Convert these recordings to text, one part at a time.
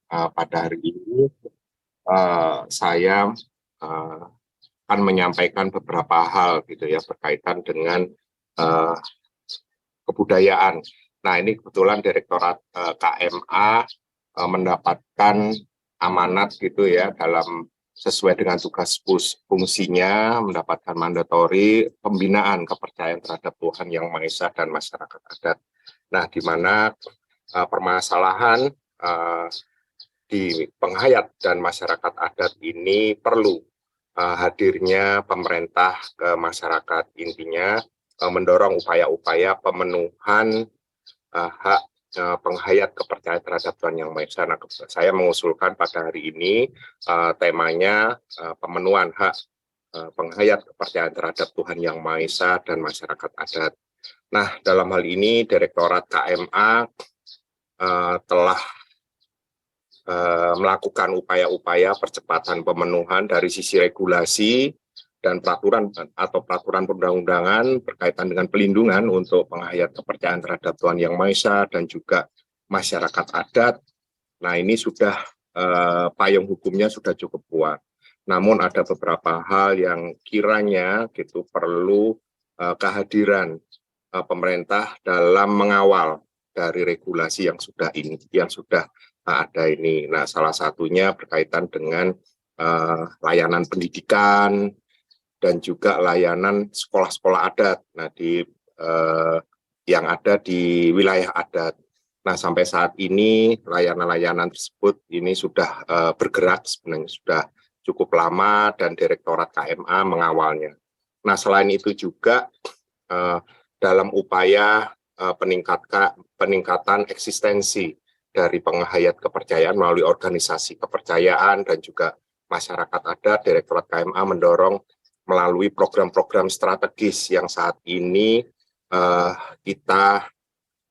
pada hari ini saya akan menyampaikan beberapa hal gitu ya berkaitan dengan kebudayaan. Nah, ini kebetulan Direktorat KMA mendapatkan amanat gitu ya dalam sesuai dengan tugas fungsinya, mendapatkan mandatori pembinaan kepercayaan terhadap Tuhan Yang Maha Esa dan masyarakat adat. Nah, di mana permasalahan di penghayat dan masyarakat adat ini perlu hadirnya pemerintah ke masyarakat, intinya mendorong upaya-upaya pemenuhan hak penghayat kepercayaan terhadap Tuhan Yang Maha Esa. Nah, saya mengusulkan pada hari ini temanya pemenuhan hak penghayat kepercayaan terhadap Tuhan Yang Maha Esa dan masyarakat adat. Nah, dalam hal ini Direktorat KMA telah melakukan upaya-upaya percepatan pemenuhan dari sisi regulasi dan peraturan atau peraturan perundang-undangan berkaitan dengan pelindungan untuk penghayat kepercayaan terhadap Tuhan Yang Maha Esa dan juga masyarakat adat. Nah, ini sudah payung hukumnya sudah cukup kuat. Namun ada beberapa hal yang kiranya gitu perlu kehadiran pemerintah dalam mengawal dari regulasi yang sudah ada ini. Nah, salah satunya berkaitan dengan layanan pendidikan dan juga layanan sekolah-sekolah adat. Nah, yang ada di wilayah adat. Nah, sampai saat ini layanan-layanan tersebut ini sudah bergerak, sebenarnya sudah cukup lama dan Direktorat KMA mengawalnya. Nah, selain itu juga dalam upaya peningkatan eksistensi dari penghayat kepercayaan melalui organisasi kepercayaan dan juga masyarakat adat, Direktorat KMA mendorong melalui program-program strategis yang saat ini kita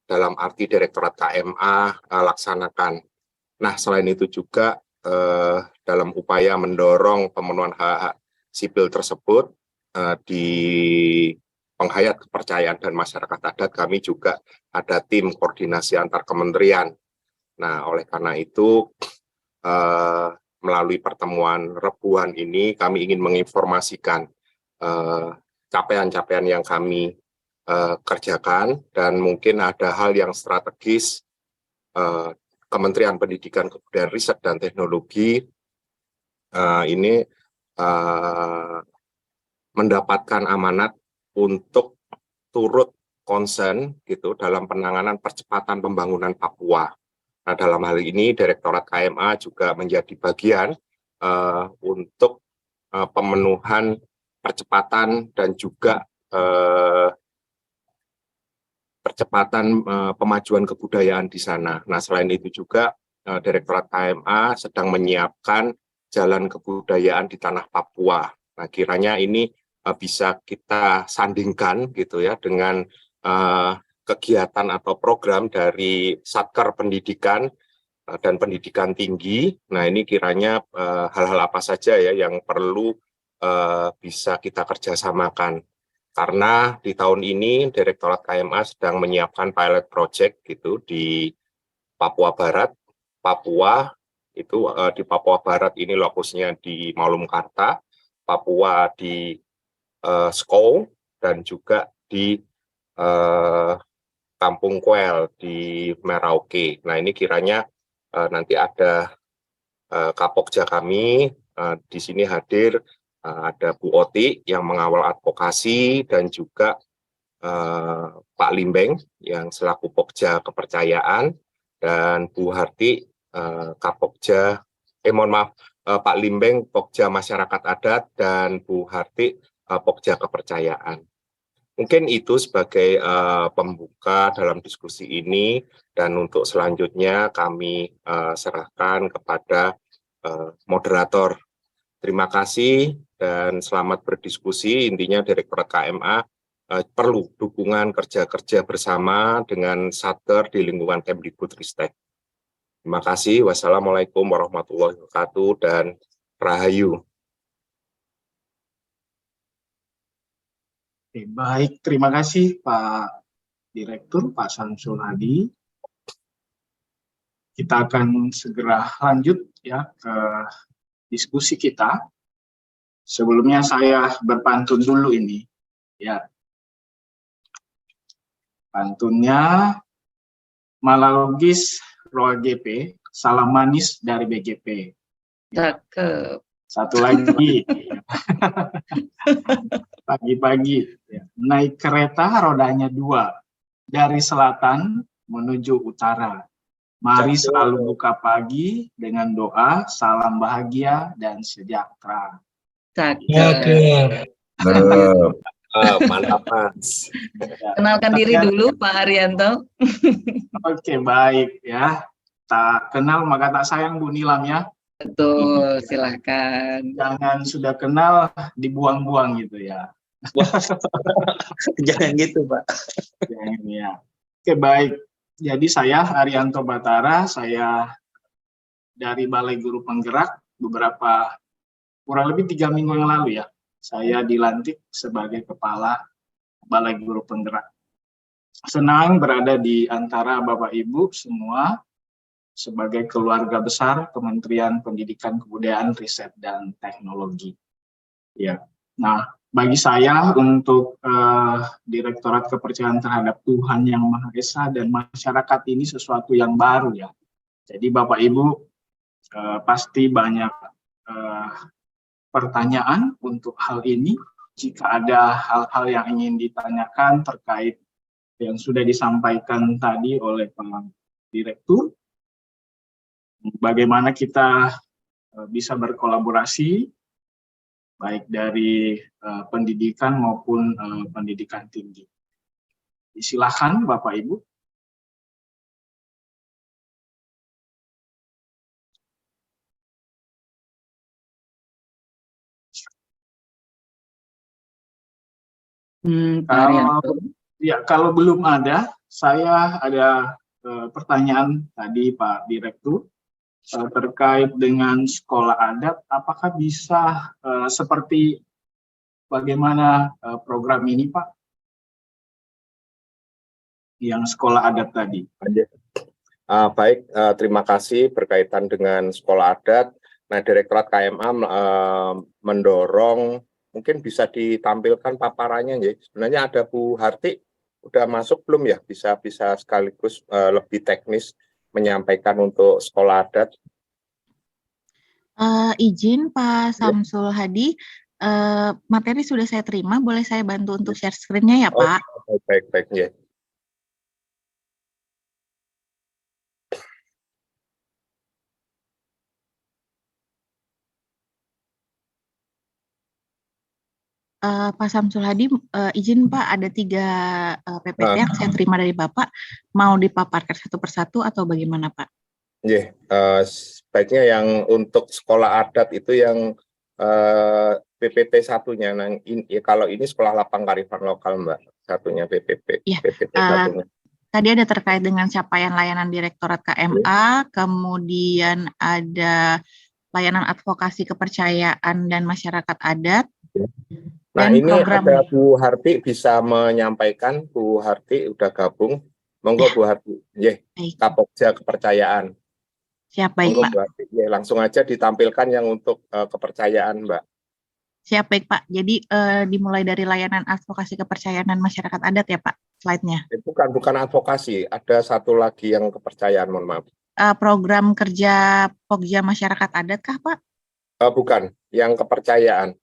dalam arti Direktorat KMA laksanakan. Nah, selain itu juga dalam upaya mendorong pemenuhan hak-hak sipil tersebut di penghayat kepercayaan dan masyarakat adat, kami juga ada tim koordinasi antar kementerian. Nah, oleh karena itu melalui pertemuan rebuhan ini kami ingin menginformasikan capaian-capaian yang kami kerjakan dan mungkin ada hal yang strategis Kementerian Pendidikan, Kebudayaan, Riset dan Teknologi ini mendapatkan amanat untuk turut konsen gitu dalam penanganan percepatan pembangunan Papua. Nah, dalam hal ini Direktorat KMA juga menjadi bagian untuk pemenuhan percepatan dan juga percepatan pemajuan kebudayaan di sana. Nah, selain itu juga Direktorat KMA sedang menyiapkan jalan kebudayaan di tanah Papua. Nah, kiranya ini bisa kita sandingkan gitu ya dengan kegiatan atau program dari Satker Pendidikan dan Pendidikan Tinggi. Nah, ini kiranya hal-hal apa saja ya yang perlu bisa kita kerjasamakan. Karena di tahun ini Direktorat KMA sedang menyiapkan pilot project gitu di Papua Barat. Papua itu di Papua Barat ini lokusnya di Malumkarta, Papua di Skou, dan juga di Kampung Kuel di Merauke. Nah, ini kiranya nanti ada Kapokja kami di sini hadir, ada Bu Oti yang mengawal advokasi dan juga Pak Limbeng yang selaku Pokja Kepercayaan dan Bu Harti Kapokja Pak Limbeng Pokja Masyarakat Adat dan Bu Harti Pokja Kepercayaan. Mungkin itu sebagai pembuka dalam diskusi ini, dan untuk selanjutnya kami serahkan kepada moderator. Terima kasih dan selamat berdiskusi. Intinya Direktorat KMA perlu dukungan kerja-kerja bersama dengan Satker di lingkungan Kemdikbudristek. Terima kasih. Wassalamualaikum warahmatullahi wabarakatuh dan Rahayu. Baik, terima kasih Pak Direktur, Pak Samsul Hadi. kita akan segera lanjut ya ke diskusi kita. Sebelumnya saya berpantun dulu ini. Ya. Pantunnya Malalogis Roa GP, salam manis dari BGP. Cakep. Satu lagi. Pagi-pagi ya. Naik kereta rodanya 2 dari selatan menuju utara. Mari selalu buka pagi dengan doa, salam bahagia dan sejahtera. Cakep. Mantap, Mas. Kenalkan diri dulu, Pak Haryanto. Oke, baik ya. Tak kenal maka tak sayang, Bu Nilam ya. Betul, silahkan. Jangan sudah kenal dibuang-buang gitu ya. Jangan gitu, Pak. Jangan ya. Oke, baik. Jadi saya Haryanto Batara, saya dari Balai Guru Penggerak. Kurang lebih 3 minggu yang lalu ya, saya dilantik sebagai Kepala Balai Guru Penggerak. Senang berada di antara Bapak Ibu semua sebagai keluarga besar Kementerian Pendidikan, Kebudayaan, Riset, dan Teknologi. Ya, nah bagi saya untuk Direktorat Kepercayaan Terhadap Tuhan Yang Maha Esa dan Masyarakat ini sesuatu yang baru ya. Jadi Bapak Ibu pasti banyak pertanyaan untuk hal ini. Jika ada hal-hal yang ingin ditanyakan terkait yang sudah disampaikan tadi oleh Pak Direktur, bagaimana kita bisa berkolaborasi baik dari pendidikan maupun pendidikan tinggi. Silakan Bapak Ibu. Kalau belum ada, saya ada pertanyaan tadi Pak Direktur terkait dengan sekolah adat. Apakah bisa seperti bagaimana program ini, Pak? Yang sekolah adat tadi. Baik, terima kasih berkaitan dengan sekolah adat. Nah, Direktorat KMA mendorong, mungkin bisa ditampilkan paparannya ya. Sebenarnya ada Bu Harti, udah masuk belum ya? Bisa sekaligus lebih teknis menyampaikan untuk sekolah adat. Izin Pak Samsul Hadi, materi sudah saya terima, boleh saya bantu untuk share screen-nya ya Pak? Baik ya. Pak Samsul Hadi, izin Pak, ada 3 PPT yang saya terima dari Bapak, mau dipaparkan satu persatu atau bagaimana Pak? Yeah, sebaiknya yang untuk sekolah adat itu yang PPT satunya. Nah, kalau ini sekolah lapang kearifan lokal Mbak, satunya PPT. Ya, PPT satunya. Tadi ada terkait dengan capaian layanan Direktorat KMA, kemudian ada layanan advokasi kepercayaan dan masyarakat adat. Nah, dan ini program ada Bu Harti bisa menyampaikan. Bu Harti udah gabung. Monggo ya. Bu Harti. Kapokja kepercayaan. Siap, baik Monggo, Pak. Bu Harti. Langsung aja ditampilkan yang untuk kepercayaan, Mbak. Siap, baik Pak. Jadi dimulai dari layanan advokasi kepercayaan dan masyarakat adat ya Pak, slide-nya. Bukan advokasi, ada satu lagi yang kepercayaan, mohon maaf. Program kerja Pokja masyarakat adat kah Pak? Bukan, yang kepercayaan.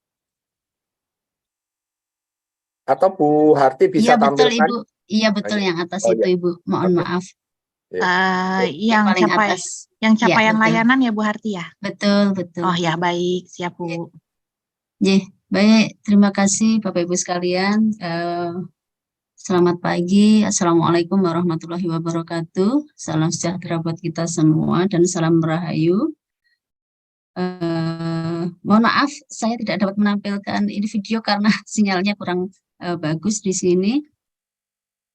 Atau Bu Harti bisa tampilkan? Betul Ibu. Iya betul, yang atas itu ya. Ibu. Mohon maaf. Yang capaian layanan ya Bu Harti ya? Betul. Oh ya, baik, siap Bu. Baik, terima kasih Bapak Ibu sekalian. Selamat pagi. Assalamualaikum warahmatullahi wabarakatuh. Salam sejahtera buat kita semua dan salam rahayu. Mohon maaf, saya tidak dapat menampilkan ini video karena sinyalnya kurang bagus di sini.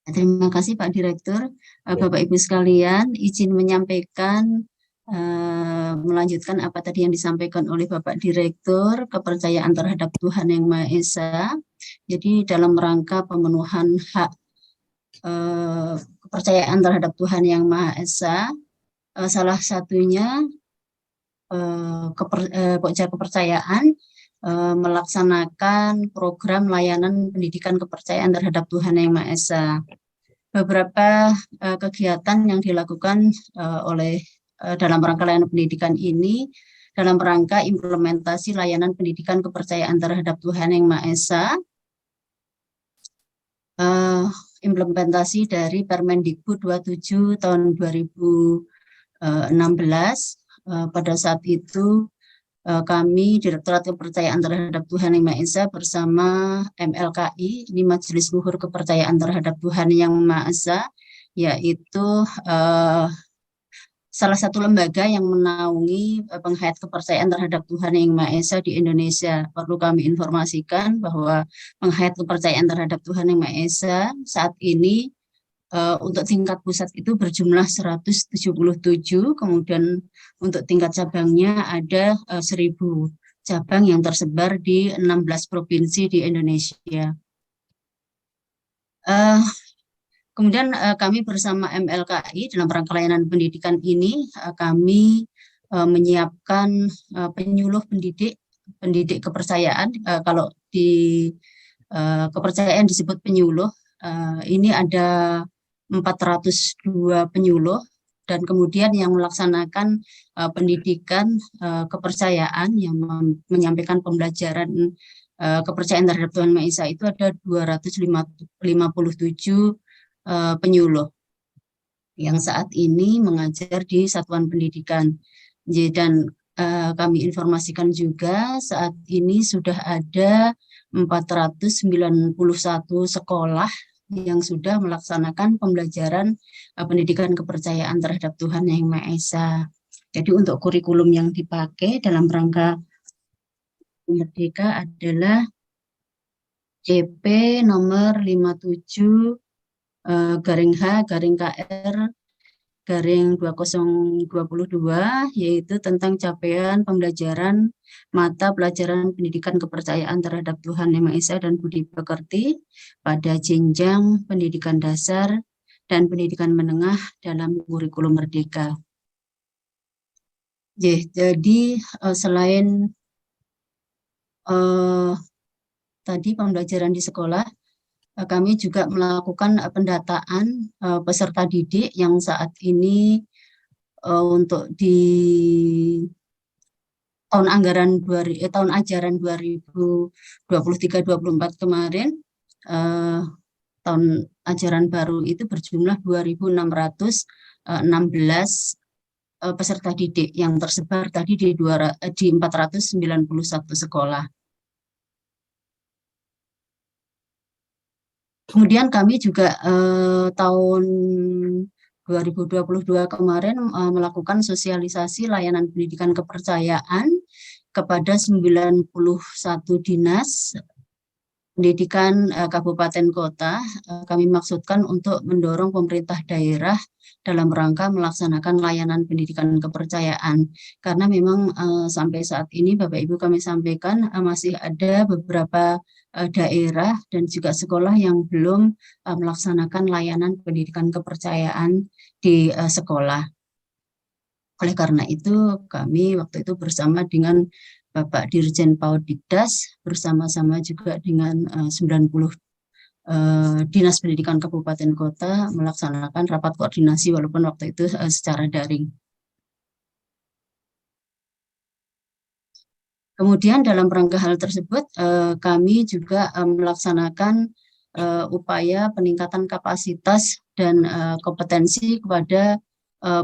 Terima kasih Pak Direktur. Bapak Ibu sekalian, izin menyampaikan melanjutkan apa tadi yang disampaikan oleh Bapak Direktur, kepercayaan terhadap Tuhan Yang Maha Esa. Jadi dalam rangka pemenuhan hak kepercayaan terhadap Tuhan Yang Maha Esa, Salah satunya Pokja Kepercayaan melaksanakan program layanan pendidikan kepercayaan terhadap Tuhan Yang Maha Esa. Beberapa kegiatan yang dilakukan oleh dalam rangka layanan pendidikan ini dalam rangka implementasi layanan pendidikan kepercayaan terhadap Tuhan Yang Maha Esa, implementasi dari Permendikbud 27 tahun 2016. Pada saat itu kami Direktorat Kepercayaan terhadap Tuhan Yang Maha Esa bersama MLKI, ini Majelis Luhur Kepercayaan terhadap Tuhan Yang Maha Esa, yaitu salah satu lembaga yang menaungi penghayat kepercayaan terhadap Tuhan Yang Maha Esa di Indonesia. Perlu kami informasikan bahwa penghayat kepercayaan terhadap Tuhan Yang Maha Esa saat ini untuk tingkat pusat itu berjumlah 177, kemudian untuk tingkat cabangnya ada 1.000 cabang yang tersebar di 16 provinsi di Indonesia. Kemudian kami bersama MLKI dalam rangka layanan pendidikan ini kami menyiapkan penyuluh pendidik kepercayaan. Kalau di kepercayaan disebut penyuluh, ini ada 402 penyuluh, dan kemudian yang melaksanakan pendidikan kepercayaan yang menyampaikan pembelajaran kepercayaan terhadap Tuhan Maha Esa itu ada 257 penyuluh yang saat ini mengajar di satuan pendidikan. Dan kami informasikan juga saat ini sudah ada 491 sekolah yang sudah melaksanakan pembelajaran pendidikan kepercayaan terhadap Tuhan Yang Maha Esa. Jadi untuk kurikulum yang dipakai dalam rangka Merdeka adalah CP nomor 57 garing H garing KR garing 2022, yaitu tentang capaian pembelajaran mata pelajaran pendidikan kepercayaan terhadap Tuhan Yang Maha Esa dan budi pekerti pada jenjang pendidikan dasar dan pendidikan menengah dalam kurikulum Merdeka. Jadi selain tadi pembelajaran di sekolah, kami juga melakukan pendataan peserta didik yang saat ini untuk di tahun ajaran 2023-24 kemarin, tahun ajaran baru itu berjumlah 2.616 peserta didik yang tersebar tadi di 491 sekolah. Kemudian kami juga tahun 2022 kemarin melakukan sosialisasi layanan pendidikan kepercayaan kepada 91 dinas pendidikan kabupaten kota. Kami maksudkan untuk mendorong pemerintah daerah dalam rangka melaksanakan layanan pendidikan kepercayaan. Karena memang sampai saat ini Bapak Ibu kami sampaikan masih ada beberapa daerah dan juga sekolah yang belum melaksanakan layanan pendidikan kepercayaan di sekolah. Oleh karena itu kami waktu itu bersama dengan Bapak Dirjen Paudikdas bersama-sama juga dengan 90 Dinas Pendidikan Kabupaten Kota melaksanakan rapat koordinasi walaupun waktu itu secara daring. Kemudian dalam rangka hal tersebut kami juga melaksanakan upaya peningkatan kapasitas dan kompetensi kepada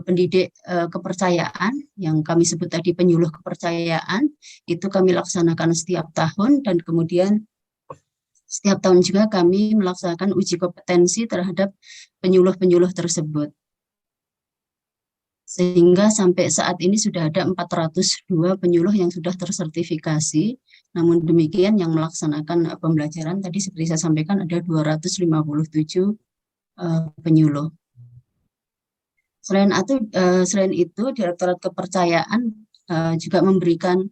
pendidik kepercayaan yang kami sebut tadi penyuluh kepercayaan. Itu kami laksanakan setiap tahun dan kemudian setiap tahun juga kami melaksanakan uji kompetensi terhadap penyuluh-penyuluh tersebut. Sehingga sampai saat ini sudah ada 402 penyuluh yang sudah tersertifikasi. Namun demikian yang melaksanakan pembelajaran tadi seperti saya sampaikan ada 257 penyuluh. Selain itu Direktorat Kepercayaan juga memberikan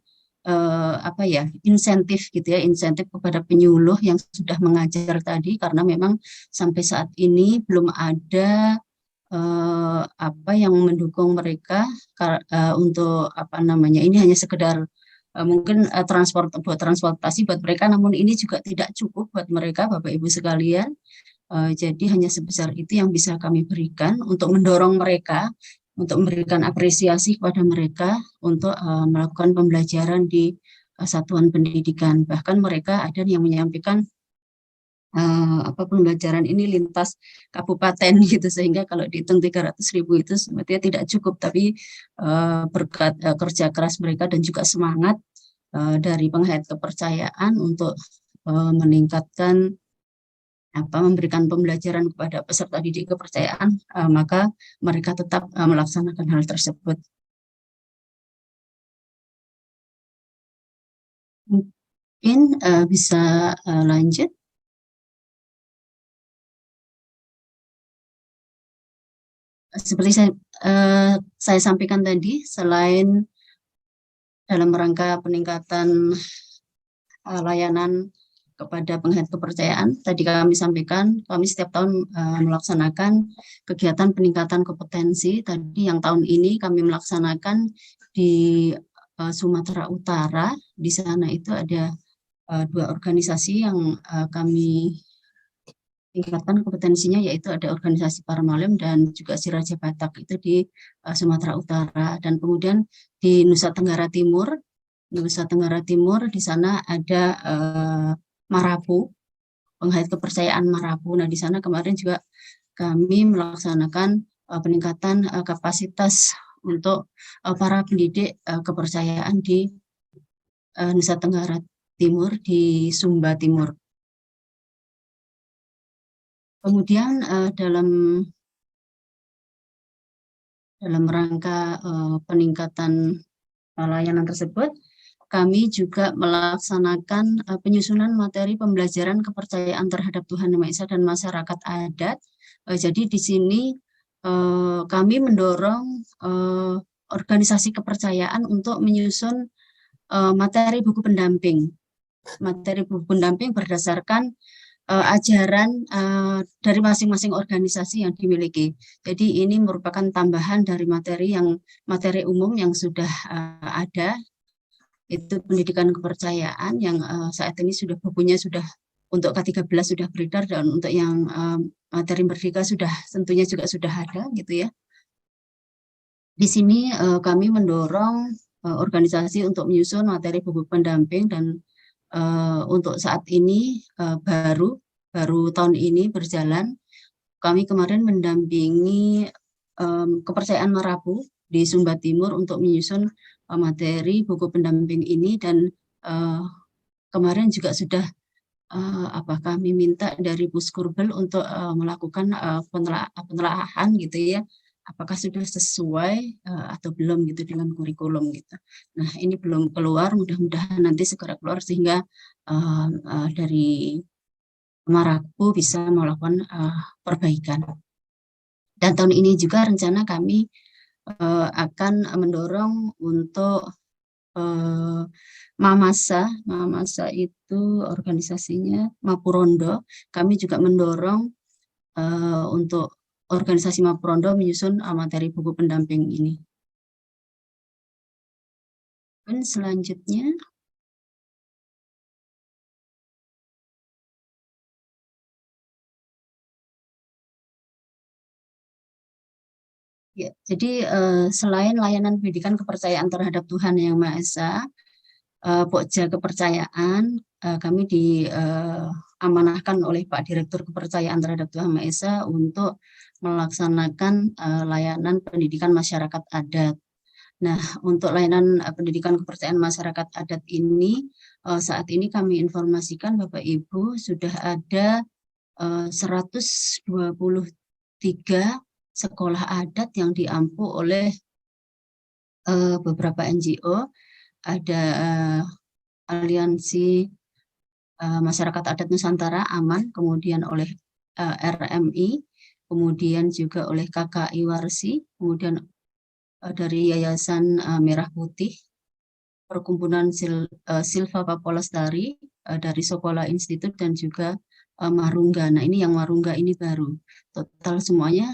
insentif gitu ya, insentif kepada penyuluh yang sudah mengajar tadi, karena memang sampai saat ini belum ada apa yang mendukung mereka untuk apa namanya, ini hanya sekedar mungkin buat transportasi buat mereka, namun ini juga tidak cukup buat mereka, Bapak Ibu sekalian. Jadi hanya sebesar itu yang bisa kami berikan untuk mendorong mereka, untuk memberikan apresiasi kepada mereka untuk melakukan pembelajaran di satuan pendidikan. Bahkan mereka ada yang menyampaikan pembelajaran ini lintas kabupaten gitu, sehingga kalau dihitung 300.000 itu sebetulnya tidak cukup, tapi berkat kerja keras mereka dan juga semangat dari penghayat kepercayaan untuk meningkatkan memberikan pembelajaran kepada peserta didik kepercayaan, maka mereka tetap melaksanakan hal tersebut. Mungkin bisa lanjut. Seperti saya sampaikan tadi, selain dalam rangka peningkatan layanan kepada penghayat kepercayaan, tadi kami sampaikan, kami setiap tahun melaksanakan kegiatan peningkatan kompetensi. Tadi yang tahun ini kami melaksanakan di Sumatera Utara. Di sana itu ada 2 organisasi yang kami tingkatkan kompetensinya, yaitu ada organisasi Parmalem dan juga Si Raja Batak, itu di Sumatera Utara. Dan kemudian di Nusa Tenggara Timur di sana ada Marapu, penghayat kepercayaan Marapu. Nah, di sana kemarin juga kami melaksanakan peningkatan kapasitas untuk para pendidik kepercayaan di Nusa Tenggara Timur, di Sumba Timur. Kemudian dalam rangka peningkatan layanan tersebut, kami juga melaksanakan penyusunan materi pembelajaran kepercayaan terhadap Tuhan Yang Maha Esa dan masyarakat adat. Jadi di sini kami mendorong organisasi kepercayaan untuk menyusun materi buku pendamping. Materi buku pendamping berdasarkan ajaran dari masing-masing organisasi yang dimiliki. Jadi ini merupakan tambahan dari materi umum yang sudah ada, itu pendidikan kepercayaan yang saat ini bukunya sudah untuk K13 sudah beredar, dan untuk yang materi merdeka tentunya juga sudah ada gitu ya. Di sini kami mendorong organisasi untuk menyusun materi buku pendamping, dan untuk saat ini baru tahun ini berjalan. Kami kemarin mendampingi kepercayaan Marapu di Sumba Timur untuk menyusun materi buku pendamping ini, dan kemarin juga sudah kami minta dari Puskurbel untuk melakukan penelaahan gitu ya, apakah sudah sesuai atau belum gitu dengan kurikulum gitu. Nah, ini belum keluar, mudah-mudahan nanti segera keluar sehingga dari Marapu bisa melakukan perbaikan. Dan tahun ini juga rencana kami akan mendorong untuk Mamasa itu organisasinya Mapurondo. Kami juga mendorong untuk organisasi Mapurondo menyusun materi buku pendamping ini. Dan selanjutnya, ya, jadi selain layanan pendidikan kepercayaan terhadap Tuhan Yang Maha Esa, Pokja kepercayaan, kami diamanahkan oleh Pak Direktur Kepercayaan terhadap Tuhan Maha Esa untuk melaksanakan layanan pendidikan masyarakat adat. Nah, untuk layanan pendidikan kepercayaan masyarakat adat ini, saat ini kami informasikan Bapak Ibu sudah ada 123 sekolah adat yang diampu oleh beberapa NGO. Ada Aliansi Masyarakat Adat Nusantara Aman, kemudian oleh RMI, kemudian juga oleh KKI Warsi, kemudian dari Yayasan Merah Putih, Perkumpulan Silva Papo Lestari, dari Sokola Institute, dan juga Marungga. Nah, ini yang Marungga ini baru. Total semuanya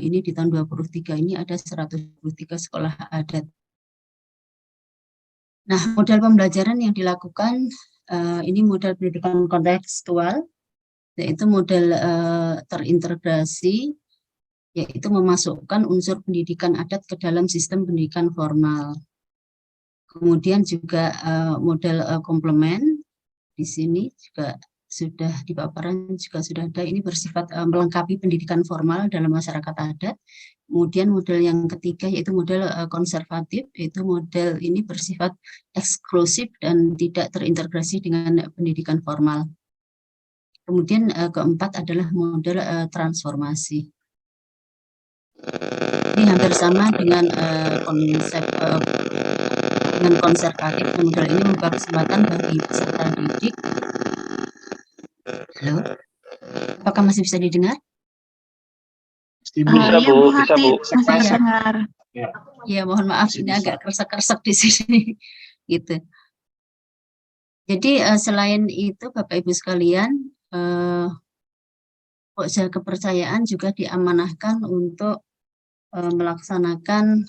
ini di tahun 2023 ini ada 123 sekolah adat. Nah, model pembelajaran yang dilakukan ini model pendidikan kontekstual, yaitu model terintegrasi, yaitu memasukkan unsur pendidikan adat ke dalam sistem pendidikan formal. Kemudian juga model komplement di sini juga sudah di paparan juga sudah ada, ini bersifat melengkapi pendidikan formal dalam masyarakat adat. Kemudian model yang ketiga yaitu model konservatif, yaitu model ini bersifat eksklusif dan tidak terintegrasi dengan pendidikan formal. Kemudian keempat adalah model transformasi. Ini hampir sama dengan konsep dengan konservatif. Model ini membuka kesempatan bagi peserta didik. Halo, apakah masih bisa didengar? Bisa, Iya, Bu bisa, Hati, Bu. masih dengar. Ya, mohon maaf, ini agak kersak-kersak di sini, gitu. Jadi selain itu, Bapak Ibu sekalian, pokja kepercayaan juga diamanahkan untuk melaksanakan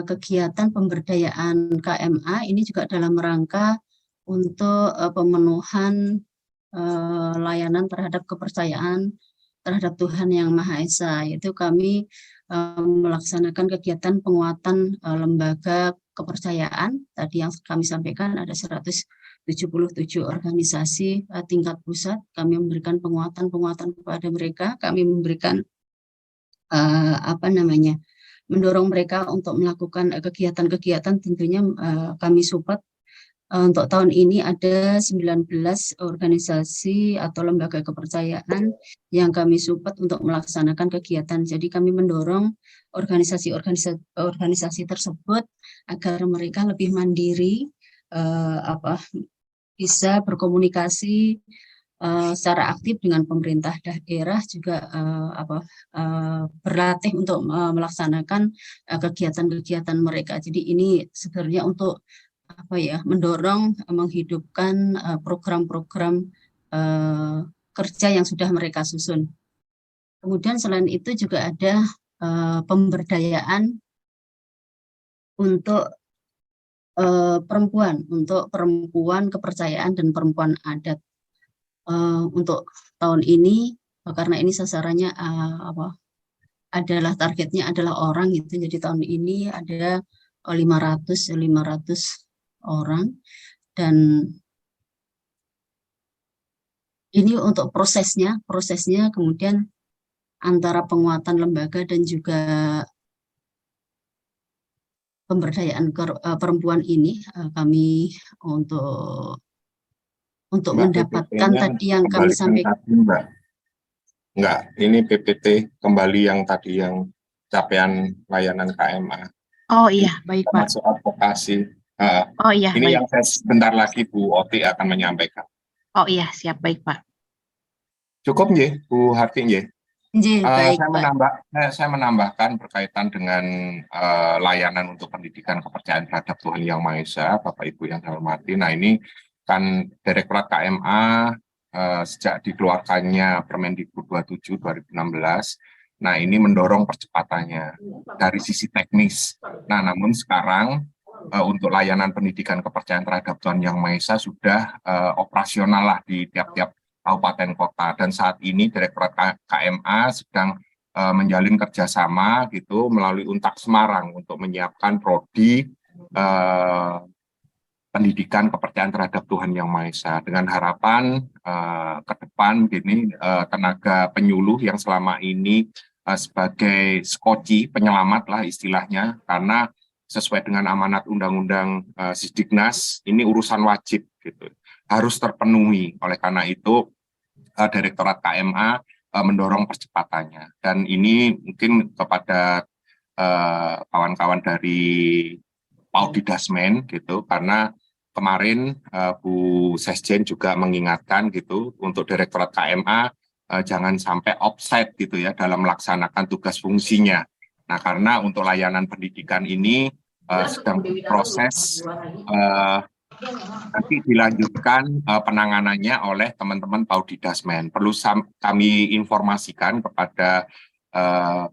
kegiatan pemberdayaan KMA. Ini juga dalam rangka untuk pemenuhan layanan terhadap kepercayaan terhadap Tuhan Yang Maha Esa, yaitu kami melaksanakan kegiatan penguatan lembaga kepercayaan. Tadi yang kami sampaikan ada 177 organisasi tingkat pusat. Kami memberikan penguatan kepada mereka. Kami memberikan mendorong mereka untuk melakukan kegiatan-kegiatan. Tentunya kami support. Untuk tahun ini ada 19 organisasi atau lembaga kepercayaan yang kami support untuk melaksanakan kegiatan. Jadi kami mendorong organisasi tersebut agar mereka lebih mandiri, bisa berkomunikasi secara aktif dengan pemerintah daerah, juga berlatih untuk melaksanakan kegiatan-kegiatan mereka. Jadi ini sebenarnya untuk mendorong, menghidupkan program-program kerja yang sudah mereka susun. Kemudian selain itu juga ada pemberdayaan untuk perempuan kepercayaan dan perempuan adat. Untuk tahun ini, karena ini sasarannya adalah targetnya adalah orang gitu, jadi tahun ini ada 500 orang, dan ini untuk prosesnya kemudian antara penguatan lembaga dan juga pemberdayaan perempuan ini kami untuk mendapatkan tadi yang kami sampaikan. Enggak, ini PPT kembali yang tadi yang capaian layanan KMA. Oh iya, baik Pak. Masuk advokasi. Oh iya, ini baik. yang sebentar lagi Bu Oti akan menyampaikan. Oh iya, siap, baik Pak. Cukup nggih, Bu Harti nggih. Baik, saya menambahkan berkaitan dengan layanan untuk pendidikan kepercayaan terhadap Tuhan Yang Maha Esa, Bapak Ibu yang saya hormati. Nah, ini kan Direktorat KMA sejak dikeluarkannya Permendikbud 27 2016. Nah, ini mendorong percepatannya dari sisi teknis. Nah, namun sekarang untuk layanan pendidikan kepercayaan terhadap Tuhan Yang Maha Esa sudah operasional lah di tiap-tiap kabupaten kota, dan saat ini Direktorat KMA sedang menjalin kerjasama gitu melalui Untak Semarang untuk menyiapkan prodi pendidikan kepercayaan terhadap Tuhan Yang Maha Esa, dengan harapan ke depan gini tenaga penyuluh yang selama ini sebagai skoci penyelamat lah istilahnya, karena sesuai dengan amanat Undang-Undang Sisdiknas ini urusan wajib gitu, harus terpenuhi. Oleh karena itu Direktorat KMA mendorong percepatannya, dan ini mungkin kepada kawan-kawan dari Paudi Dasmen gitu, karena kemarin Bu Sesjen juga mengingatkan gitu untuk Direktorat KMA jangan sampai offside gitu ya dalam melaksanakan tugas fungsinya. Nah, karena untuk layanan pendidikan ini sedang proses nanti dilanjutkan penanganannya oleh teman-teman Paudidasmen. Perlu kami informasikan kepada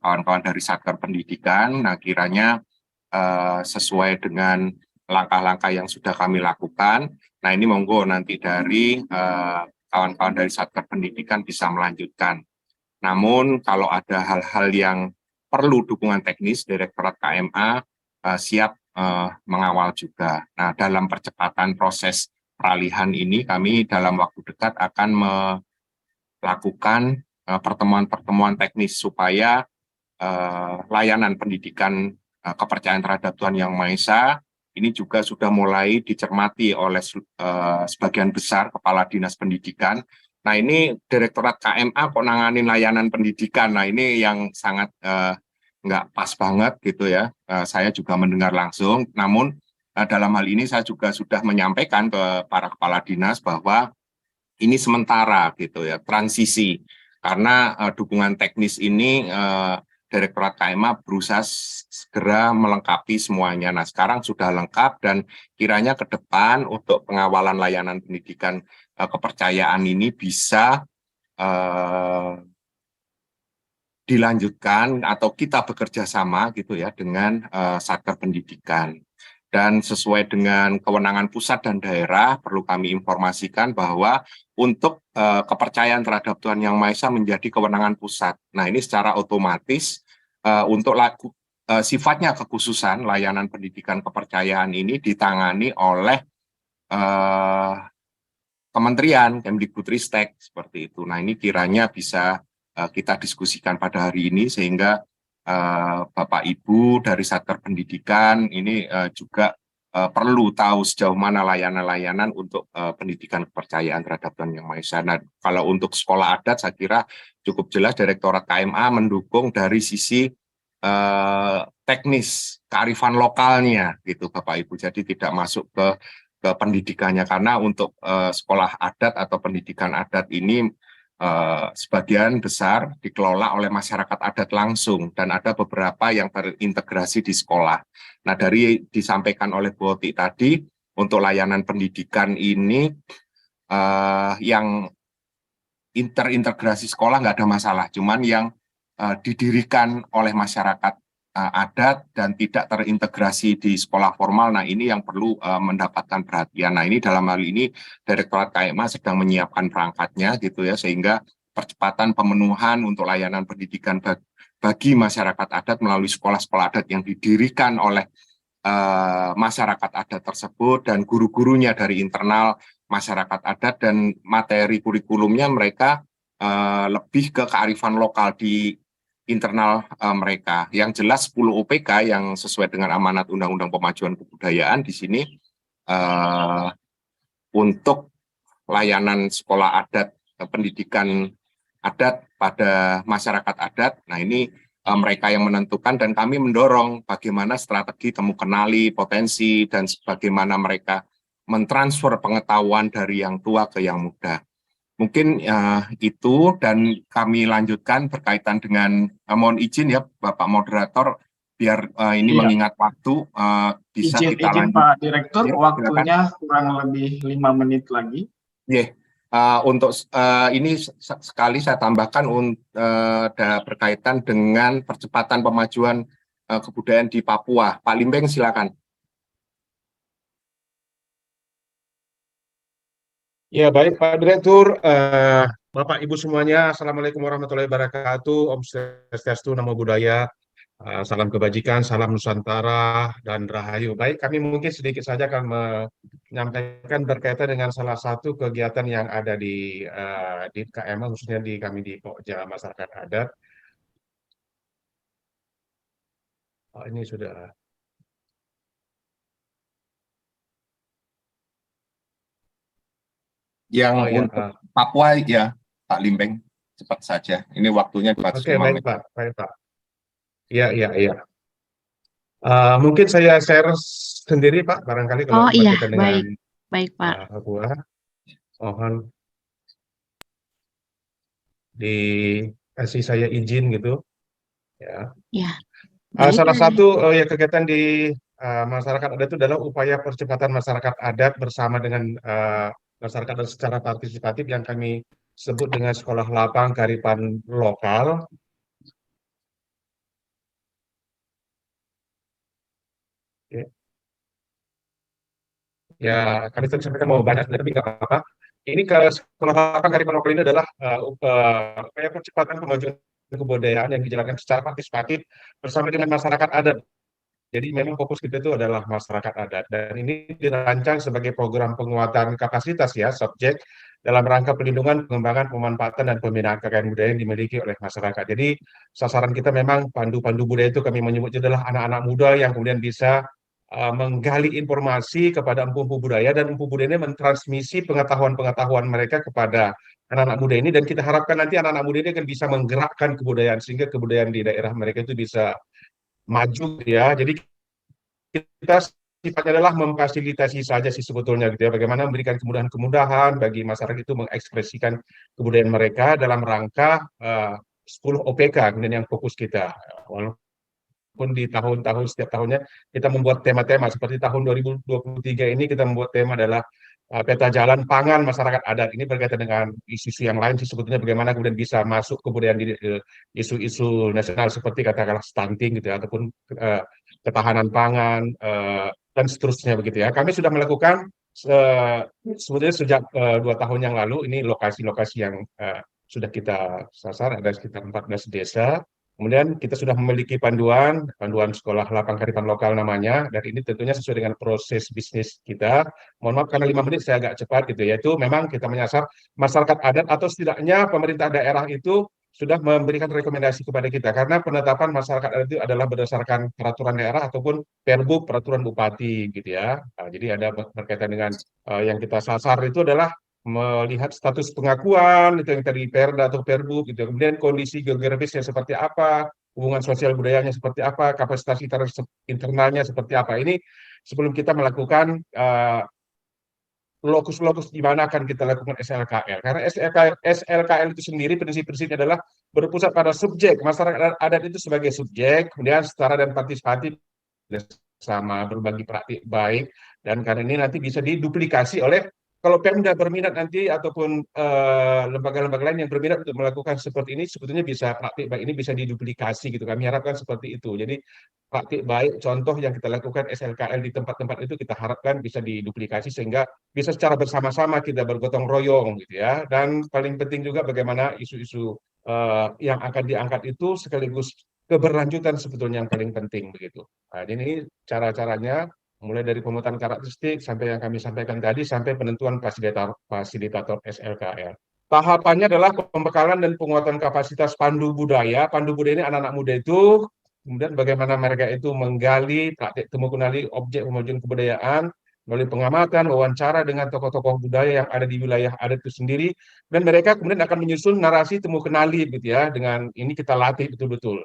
kawan-kawan dari Satker Pendidikan, nah kiranya sesuai dengan langkah-langkah yang sudah kami lakukan. Nah ini monggo nanti dari kawan-kawan dari Satker Pendidikan bisa melanjutkan. Namun kalau ada hal-hal yang perlu dukungan teknis, Direktorat KMA siap mengawal juga. Nah dalam percepatan proses peralihan ini kami dalam waktu dekat akan melakukan pertemuan-pertemuan teknis supaya layanan pendidikan kepercayaan terhadap Tuhan Yang Maha Esa ini juga sudah mulai dicermati oleh sebagian besar kepala dinas pendidikan. Nah ini Direktorat KMA kok nanganin layanan pendidikan. Nah ini yang sangat nggak pas banget gitu ya. Saya juga mendengar langsung. Namun dalam hal ini saya juga sudah menyampaikan ke para kepala dinas bahwa ini sementara gitu ya, transisi. Karena dukungan teknis ini Direktorat KMA berusaha segera melengkapi semuanya. Nah, sekarang sudah lengkap dan kiranya ke depan untuk pengawalan layanan pendidikan kepercayaan ini bisa dilanjutkan atau kita bekerja sama gitu ya dengan Satker Pendidikan. Dan sesuai dengan kewenangan pusat dan daerah, perlu kami informasikan bahwa untuk kepercayaan terhadap Tuhan Yang Maha Esa menjadi kewenangan pusat. Nah ini secara otomatis untuk sifatnya kekhususan layanan pendidikan kepercayaan ini ditangani oleh Kementerian Kemdikbudristek seperti itu. Nah ini kiranya bisa kita diskusikan pada hari ini sehingga Bapak Ibu dari Satker Pendidikan ini juga perlu tahu sejauh mana layanan-layanan untuk pendidikan kepercayaan terhadap Tuhan Yang Maha Esa. Nah, kalau untuk sekolah adat saya kira cukup jelas Direktorat KMA mendukung dari sisi teknis kearifan lokalnya gitu Bapak Ibu. Jadi tidak masuk ke pendidikannya karena untuk sekolah adat atau pendidikan adat ini sebagian besar dikelola oleh masyarakat adat langsung dan ada beberapa yang terintegrasi di sekolah. Nah dari disampaikan oleh Bu Oti tadi untuk layanan pendidikan ini yang terintegrasi sekolah nggak ada masalah, cuman yang didirikan oleh masyarakat adat dan tidak terintegrasi di sekolah formal, nah ini yang perlu mendapatkan perhatian. Nah ini dalam hal ini Direktorat KMA sedang menyiapkan perangkatnya gitu ya, sehingga percepatan pemenuhan untuk layanan pendidikan bagi masyarakat adat melalui sekolah-sekolah adat yang didirikan oleh masyarakat adat tersebut dan guru-gurunya dari internal masyarakat adat dan materi kurikulumnya mereka lebih ke kearifan lokal di internal mereka. Yang jelas 10 OPK yang sesuai dengan amanat Undang-Undang Pemajuan Kebudayaan di sini untuk layanan sekolah adat, pendidikan adat pada masyarakat adat. Nah ini mereka yang menentukan dan kami mendorong bagaimana strategi temu kenali, potensi, dan bagaimana mereka mentransfer pengetahuan dari yang tua ke yang muda. Mungkin itu dan kami lanjutkan berkaitan dengan mohon izin ya Bapak Moderator biar ini mengingat waktu bisa kita lanjut. Pak Direktur, ya, waktunya kurang lebih 5 menit lagi. Untuk ini sekali saya tambahkan berkaitan dengan percepatan pemajuan kebudayaan di Papua. Pak Limbeng silakan. Ya, baik Pak Direktur, Bapak Ibu semuanya, Assalamualaikum warahmatullahi wabarakatuh, Om Swastiastu, Namo Buddhaya, salam kebajikan, salam Nusantara, dan Rahayu. Baik, kami mungkin sedikit saja akan menyampaikan berkaitan dengan salah satu kegiatan yang ada di KMA, khususnya kami di Pokja Masyarakat Adat. Ini sudah... Yang untuk Papua ya Pak Limbeng cepat saja. Ini waktunya 45 menit. Baik Pak, baik Pak. Iya. Mungkin saya share sendiri Pak, barangkali kalau berkaitan dengan baik Pak. Papua. Mohon dikasih saya izin gitu. Ya. Ya. Salah satu kegiatan di masyarakat adat itu adalah upaya percepatan masyarakat adat bersama dengan masyarakat adat secara partisipatif yang kami sebut dengan sekolah lapang kearifan lokal. Oke. Ya, kami sampaikan mau banyak, tapi nggak apa-apa. Ini ke sekolah lapang kearifan lokal ini adalah upaya percepatan kemajuan kebudayaan yang dijalankan secara partisipatif bersama dengan masyarakat adat. Jadi memang fokus kita itu adalah masyarakat adat, dan ini dirancang sebagai program penguatan kapasitas ya subjek dalam rangka pelindungan, pengembangan, pemanfaatan dan pembinaan kekayaan budaya yang dimiliki oleh masyarakat. Jadi sasaran kita memang pandu-pandu budaya itu kami menyebutnya adalah anak-anak muda yang kemudian bisa menggali informasi kepada empu-empu budaya, dan empu budaya ini mentransmisi pengetahuan-pengetahuan mereka kepada anak-anak muda ini, dan kita harapkan nanti anak-anak muda ini akan bisa menggerakkan kebudayaan sehingga kebudayaan di daerah mereka itu bisa maju ya. Jadi kita sifatnya adalah memfasilitasi saja sih sebetulnya gitu ya, bagaimana memberikan kemudahan-kemudahan bagi masyarakat itu mengekspresikan kebudayaan mereka dalam rangka 10 OPK kemudian yang fokus kita. Walaupun di tahun-tahun setiap tahunnya kita membuat tema-tema, seperti tahun 2023 ini kita membuat tema adalah peta jalan pangan masyarakat adat. Ini berkaitan dengan isu-isu yang lain sih sebetulnya, bagaimana kemudian bisa masuk kebudayaan di isu-isu nasional seperti katakanlah stunting gitu ya, ataupun ketahanan pangan dan seterusnya begitu ya. Kami sudah melakukan sebetulnya sejak 2 tahun yang lalu, ini lokasi-lokasi yang sudah kita sasar, ada sekitar 14 desa. Kemudian kita sudah memiliki panduan sekolah lapang kearifan lokal namanya, dan ini tentunya sesuai dengan proses bisnis kita. Mohon maaf karena 5 menit saya agak cepat gitu, yaitu memang kita menyasar masyarakat adat atau setidaknya pemerintah daerah itu sudah memberikan rekomendasi kepada kita, karena penetapan masyarakat adat itu adalah berdasarkan peraturan daerah ataupun Perbuk, peraturan bupati gitu ya. Nah, jadi ada berkaitan dengan yang kita sasar itu adalah melihat status pengakuan itu yang tadi Perda atau Perbuk gitu. Kemudian kondisi geografisnya seperti apa, hubungan sosial budayanya seperti apa, kapasitas internalnya seperti apa. Ini sebelum kita melakukan lokus-lokus di mana akan kita lakukan SLKL. Karena SLKL itu sendiri prinsip-prinsipnya adalah berpusat pada subjek, masyarakat adat itu sebagai subjek, kemudian setara dan partisipatif sama berbagi praktik baik, dan karena ini nanti bisa diduplikasi oleh, kalau Pemda berminat nanti ataupun lembaga-lembaga lain yang berminat untuk melakukan seperti ini, sebetulnya bisa praktik baik ini bisa diduplikasi gitu. Kami harapkan seperti itu. Jadi praktik baik contoh yang kita lakukan SLKL di tempat-tempat itu kita harapkan bisa diduplikasi sehingga bisa secara bersama-sama kita bergotong royong gitu ya. Dan paling penting juga bagaimana isu-isu yang akan diangkat itu sekaligus keberlanjutan sebetulnya yang paling penting begitu. Nah, ini cara-caranya, mulai dari pemetaan karakteristik sampai yang kami sampaikan tadi, sampai penentuan fasilitator SLKL. Tahapannya adalah pembekalan dan penguatan kapasitas pandu budaya. Pandu budaya ini anak-anak muda itu, kemudian bagaimana mereka itu menggali, praktik temu kenali objek pemajuan kebudayaan, melalui pengamatan, wawancara dengan tokoh-tokoh budaya yang ada di wilayah adat itu sendiri, dan mereka kemudian akan menyusun narasi temu kenali gitu ya, dengan ini kita latih betul-betul.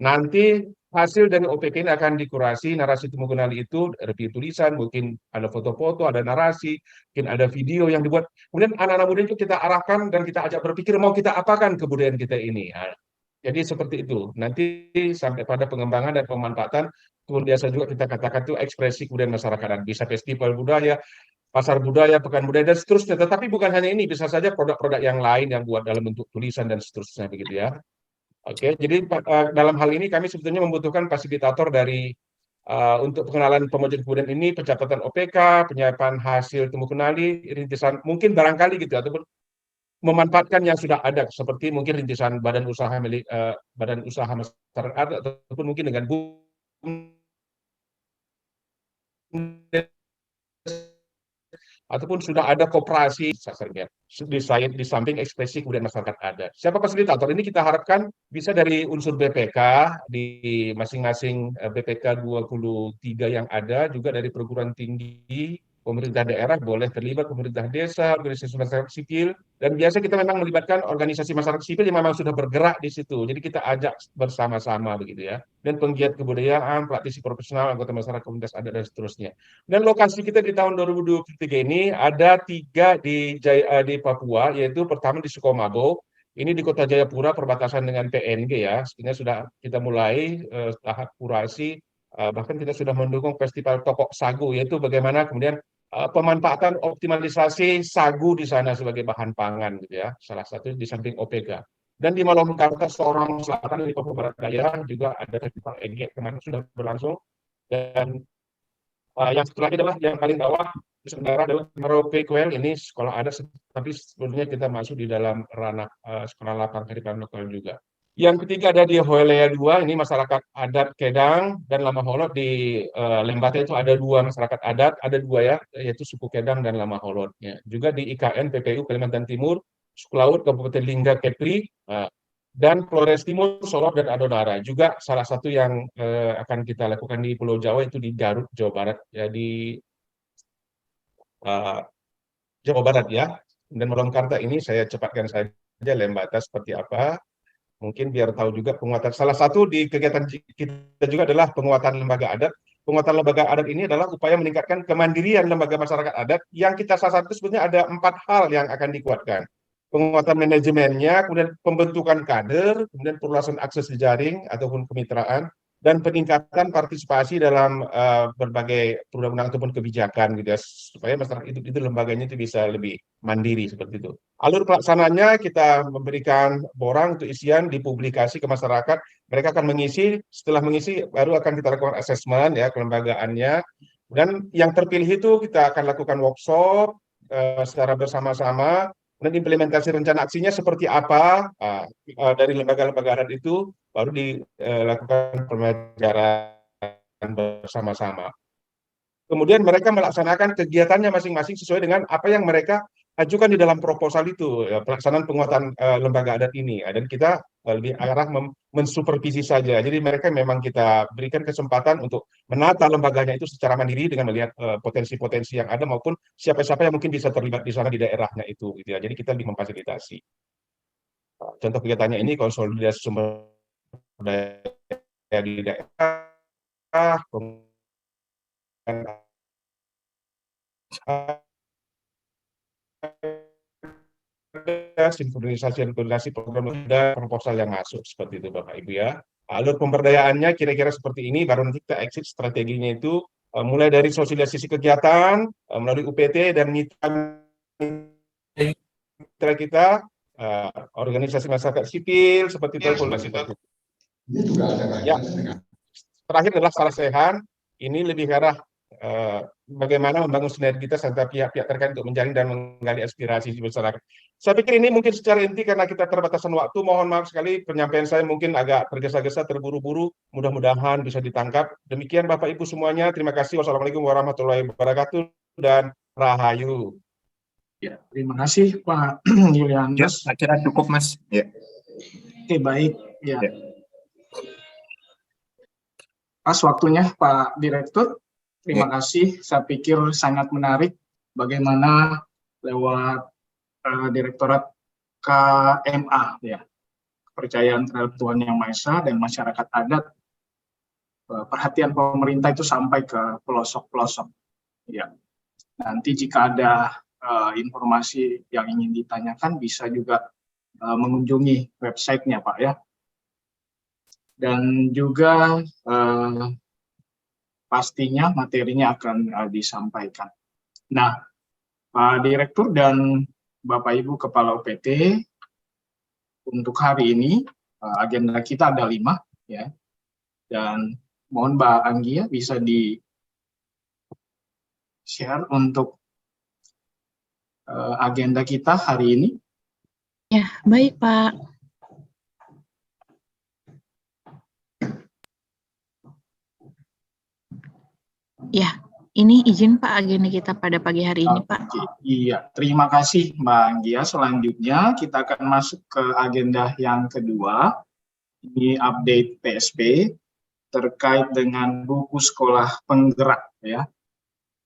Nanti hasil dari OPK ini akan dikurasi, narasi temu kenali itu review tulisan, mungkin ada foto-foto, ada narasi, mungkin ada video yang dibuat. Kemudian anak-anak muda itu kita arahkan dan kita ajak berpikir mau kita apakan kebudayaan kita ini. Nah, jadi seperti itu. Nanti sampai pada pengembangan dan pemanfaatan, kemudian biasa juga kita katakan itu ekspresi kebudayaan masyarakat, dan bisa festival budaya, pasar budaya, pekan budaya, dan seterusnya. Tetapi bukan hanya ini, bisa saja produk-produk yang lain yang buat dalam bentuk tulisan dan seterusnya begitu ya. Oke, jadi dalam hal ini kami sebetulnya membutuhkan fasilitator dari untuk pengenalan pemajuan kebudayaan ini, pencatatan OPK, penyiapan hasil temu kenali, rintisan mungkin barangkali gitu, ataupun memanfaatkan yang sudah ada seperti mungkin rintisan badan usaha milik badan usaha masyarakat, ataupun mungkin dengan ataupun sudah ada koperasi sasarnya di samping ekspresi kemudian masyarakat adat. Siapa fasilitator? Ini kita harapkan bisa dari unsur BPK di masing-masing BPK 23 yang ada, juga dari perguruan tinggi, pemerintah daerah boleh terlibat, pemerintah desa, organisasi masyarakat sipil, dan biasa kita memang melibatkan organisasi masyarakat sipil yang memang sudah bergerak di situ. Jadi kita ajak bersama-sama begitu ya. Dan penggiat kebudayaan, praktisi profesional, anggota masyarakat, komunitas adat dan seterusnya. Dan lokasi kita di tahun 2023 ini ada 3 di Papua, yaitu pertama di Sukomabo. Ini di Kota Jayapura perbatasan dengan PNG ya. Sebenarnya sudah kita mulai tahap kurasi bahkan kita sudah mendukung festival Topok Sagu, yaitu bagaimana kemudian pemanfaatan optimalisasi sagu di sana sebagai bahan pangan, gitu ya. Salah satu di samping OPK. Dan di Malomkarta, Sorong Selatan, di Papua Barat Daya juga ada festival EGE kemarin sudah berlangsung. Dan yang setelah adalah yang paling bawah di Nusantara adalah Merauke Kuel. Ini sekolah adat, tapi sebelumnya kita masuk di dalam ranah sekolah lapang kehidupan lokal juga. Yang ketiga ada di Hoelea 2, ini masyarakat adat Kedang dan Lama Holot. Di Lembata itu ada 2 masyarakat adat, ada 2 ya, yaitu suku Kedang dan Lama Holot. Ya. Juga di IKN PPU Kalimantan Timur, suku Laut Kabupaten Lingga Kepri, dan Flores Timur, Solok, dan Adonara. Juga salah satu yang akan kita lakukan di Pulau Jawa itu di Garut, Jawa Barat. Ya, di Jawa Barat ya. Dan Malomkarta ini saya cepatkan saja Lembata seperti apa. Mungkin biar tahu juga penguatan. Salah satu di kegiatan kita juga adalah penguatan lembaga adat. Penguatan lembaga adat ini adalah upaya meningkatkan kemandirian lembaga masyarakat adat. Yang kita salah satu sebenarnya ada 4 hal yang akan dikuatkan. Penguatan manajemennya, kemudian pembentukan kader, kemudian perluasan akses jejaring ataupun kemitraan, dan peningkatan partisipasi dalam berbagai perundang-undangan ataupun kebijakan, gitu ya, supaya masyarakat itu lembaganya itu bisa lebih mandiri seperti itu. Alur pelaksanaannya kita memberikan borang untuk isian dipublikasi ke masyarakat. Mereka akan mengisi, setelah mengisi baru akan kita lakukan asesmen ya kelembagaannya. Dan yang terpilih itu kita akan lakukan workshop secara bersama-sama. Dan implementasi rencana aksinya seperti apa dari lembaga-lembaga adat itu baru dilakukan pembelajaran bersama-sama. Kemudian mereka melaksanakan kegiatannya masing-masing sesuai dengan apa yang mereka ajukan di dalam proposal itu, ya, pelaksanaan penguatan lembaga adat ini. Dan kita lebih arah mensupervisi saja. Jadi mereka memang kita berikan kesempatan untuk menata lembaganya itu secara mandiri dengan melihat potensi-potensi yang ada maupun siapa-siapa yang mungkin bisa terlibat di sana di daerahnya itu. Gitu ya. Jadi kita lebih memfasilitasi. Contoh kegiatannya ini konsolidasi sumber daya di daerah, sinkronisasi program dan proposal yang masuk seperti itu Bapak Ibu ya. Alur pemberdayaannya kira-kira seperti ini, baru nanti kita exit strateginya itu mulai dari sosialisasi kegiatan melalui UPT dan mitra kita organisasi masyarakat sipil seperti itu. Ya. Terakhir adalah Sarasehan. Ini lebih ke arah bagaimana membangun sinergitas antara pihak-pihak terkait untuk menjaring dan menggali aspirasi masyarakat. Saya pikir ini mungkin secara inti karena kita terbatasan waktu, mohon maaf sekali penyampaian saya mungkin agak tergesa-gesa, terburu-buru, mudah-mudahan bisa ditangkap. Demikian Bapak Ibu semuanya, terima kasih. Wassalamualaikum warahmatullahi wabarakatuh dan rahayu. Ya, terima kasih Pak Julianus. Ya, saya kira cukup Mas. Ya. Oke, baik. Ya. Pas waktunya Pak Direktur. Terima kasih, saya pikir sangat menarik bagaimana lewat Direktorat KMA, ya, kepercayaan terhadap Tuhan Yang Maha Esa dan masyarakat adat, perhatian pemerintah itu sampai ke pelosok-pelosok. Ya. Nanti jika ada informasi yang ingin ditanyakan, bisa juga mengunjungi websitenya Pak ya. Dan juga pastinya materinya akan disampaikan. Nah, Pak Direktur dan Bapak Ibu Kepala UPT, untuk hari ini agenda kita ada 5, ya. Dan mohon Mbak Anggia bisa di-share untuk agenda kita hari ini. Ya, baik Pak. Ya, ini izin Pak agenda kita pada pagi hari ini Pak. Iya, terima kasih Mbak Anggia. Selanjutnya kita akan masuk ke agenda yang kedua. Ini update PSP terkait dengan buku sekolah penggerak ya.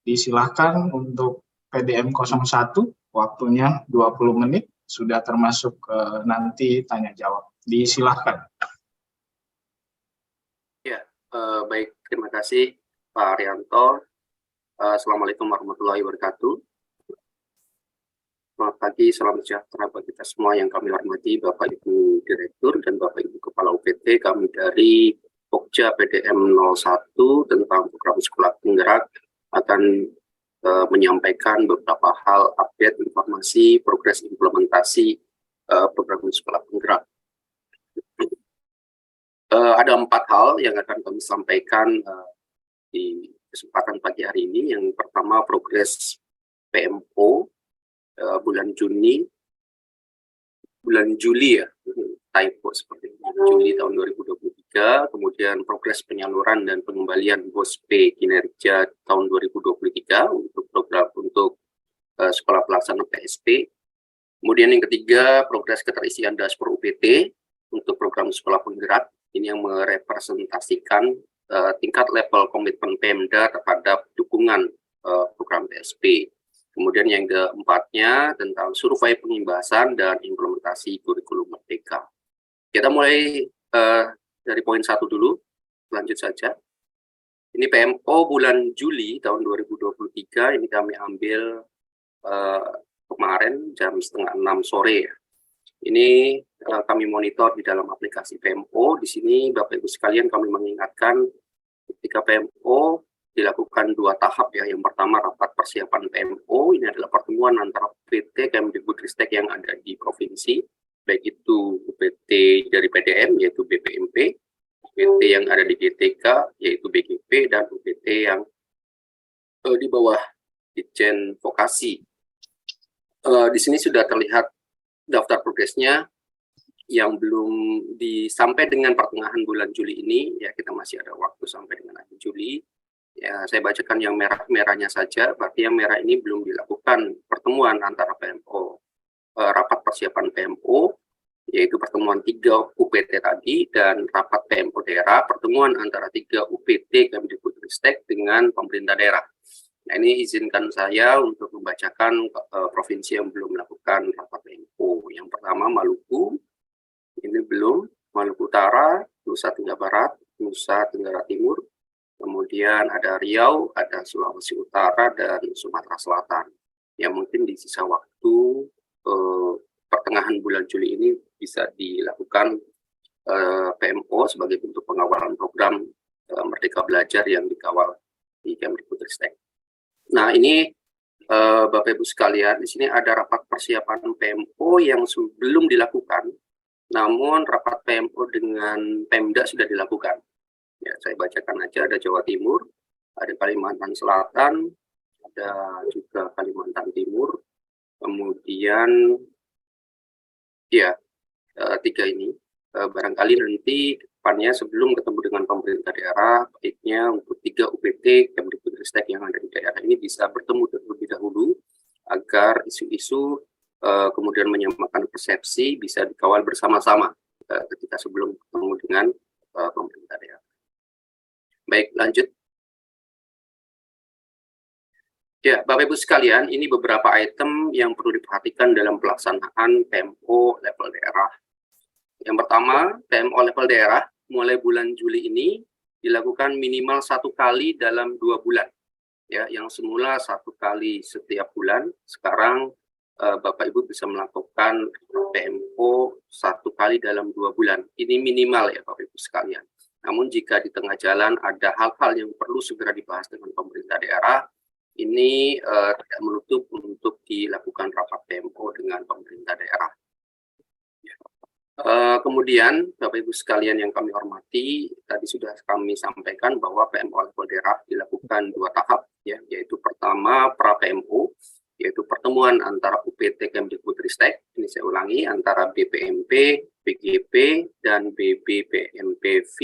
Disilahkan untuk PDM 01, waktunya 20 menit, sudah termasuk nanti tanya jawab. Disilahkan. Ya, baik, terima kasih Pak Arianto. Assalamualaikum warahmatullahi wabarakatuh. Selamat pagi, salam sejahtera bagi kita semua yang kami hormati, Bapak Ibu Direktur dan Bapak Ibu Kepala UPT. Kami dari Pokja Kinerja PDM 01 tentang program sekolah penggerak akan menyampaikan beberapa hal update informasi progres implementasi program sekolah penggerak. Ada 4 hal yang akan kami sampaikan di kesempatan pagi hari ini. Yang pertama, progres PMO bulan Juli ya, typo seperti ini, Juli tahun 2023, kemudian progres penyaluran dan pengembalian BOSP kinerja tahun 2023 untuk program sekolah pelaksana PSP. Kemudian yang ketiga, progres keterisian dashboard UPT untuk program sekolah penggerak, ini yang merepresentasikan tingkat level komitmen Pemda terhadap dukungan program PSP. Kemudian yang keempatnya tentang survei pengimbasan dan implementasi kurikulum merdeka. Kita mulai dari poin 1 dulu, lanjut saja. Ini PMO bulan Juli tahun 2023, ini kami ambil kemarin jam 5:30 sore ya. Ini kami monitor di dalam aplikasi PMO. Di sini Bapak Ibu sekalian kami mengingatkan ketika PMO dilakukan 2 tahap ya. Yang pertama rapat persiapan PMO, ini adalah pertemuan antara UPT Kemdikbudristek yang ada di provinsi, baik itu UPT dari PDM yaitu BPMP, UPT yang ada di GTK yaitu BGP, dan UPT yang di bawah Ditjen Vokasi. Di sini sudah terlihat daftar progresnya yang belum sampai dengan pertengahan bulan Juli ini ya, kita masih ada waktu sampai dengan akhir Juli. Ya, saya bacakan yang merah-merahnya saja, berarti yang merah ini belum dilakukan pertemuan antara PMO, rapat persiapan PMO, yaitu pertemuan 3 UPT tadi, dan rapat PMO daerah, pertemuan antara 3 UPT Kemdikbudristek dengan pemerintah daerah. Nah, ini izinkan saya untuk membacakan provinsi yang belum melakukan rapat PMO. Yang pertama Maluku, ini belum, Maluku Utara, Nusa Tenggara Barat, Nusa Tenggara Timur, kemudian ada Riau, ada Sulawesi Utara, dan Sumatera Selatan. Yang mungkin di sisa waktu pertengahan bulan Juli ini bisa dilakukan PMO sebagai bentuk pengawalan program Merdeka Belajar yang dikawal di Kemdikbudristek. Nah, ini Bapak Ibu sekalian, di sini ada rapat persiapan PMO yang belum dilakukan, namun rapat PMO dengan Pemda sudah dilakukan. Ya, saya bacakan aja, ada Jawa Timur, ada Kalimantan Selatan, ada juga Kalimantan Timur, kemudian ya 3 ini barangkali nanti depannya sebelum ketemu dengan pemerintah daerah, baiknya untuk 3 UPT Kemdikbudristek yang ada di daerah ini bisa bertemu terlebih dahulu agar isu-isu kemudian menyamakan persepsi bisa dikawal bersama-sama ketika sebelum ketemu dengan pemerintah daerah. Baik, lanjut. Ya, Bapak Ibu sekalian, ini beberapa item yang perlu diperhatikan dalam pelaksanaan PMO level daerah. Yang pertama, PMO level daerah mulai bulan Juli ini dilakukan minimal 1 kali dalam 2 bulan. Ya, yang semula 1 kali setiap bulan, sekarang Bapak Ibu bisa melakukan PMO 1 kali dalam 2 bulan. Ini minimal ya Bapak Ibu sekalian. Namun jika di tengah jalan ada hal-hal yang perlu segera dibahas dengan pemerintah daerah, ini tidak menutup untuk dilakukan rapat PMO dengan pemerintah daerah. Kemudian Bapak Ibu sekalian yang kami hormati, tadi sudah kami sampaikan bahwa PMO level daerah dilakukan 2 tahap, ya, yaitu pertama pra PMO, yaitu pertemuan antara UPT Kemdikbudristek, ini saya ulangi, antara BPMP, BGP, dan BBPMPV.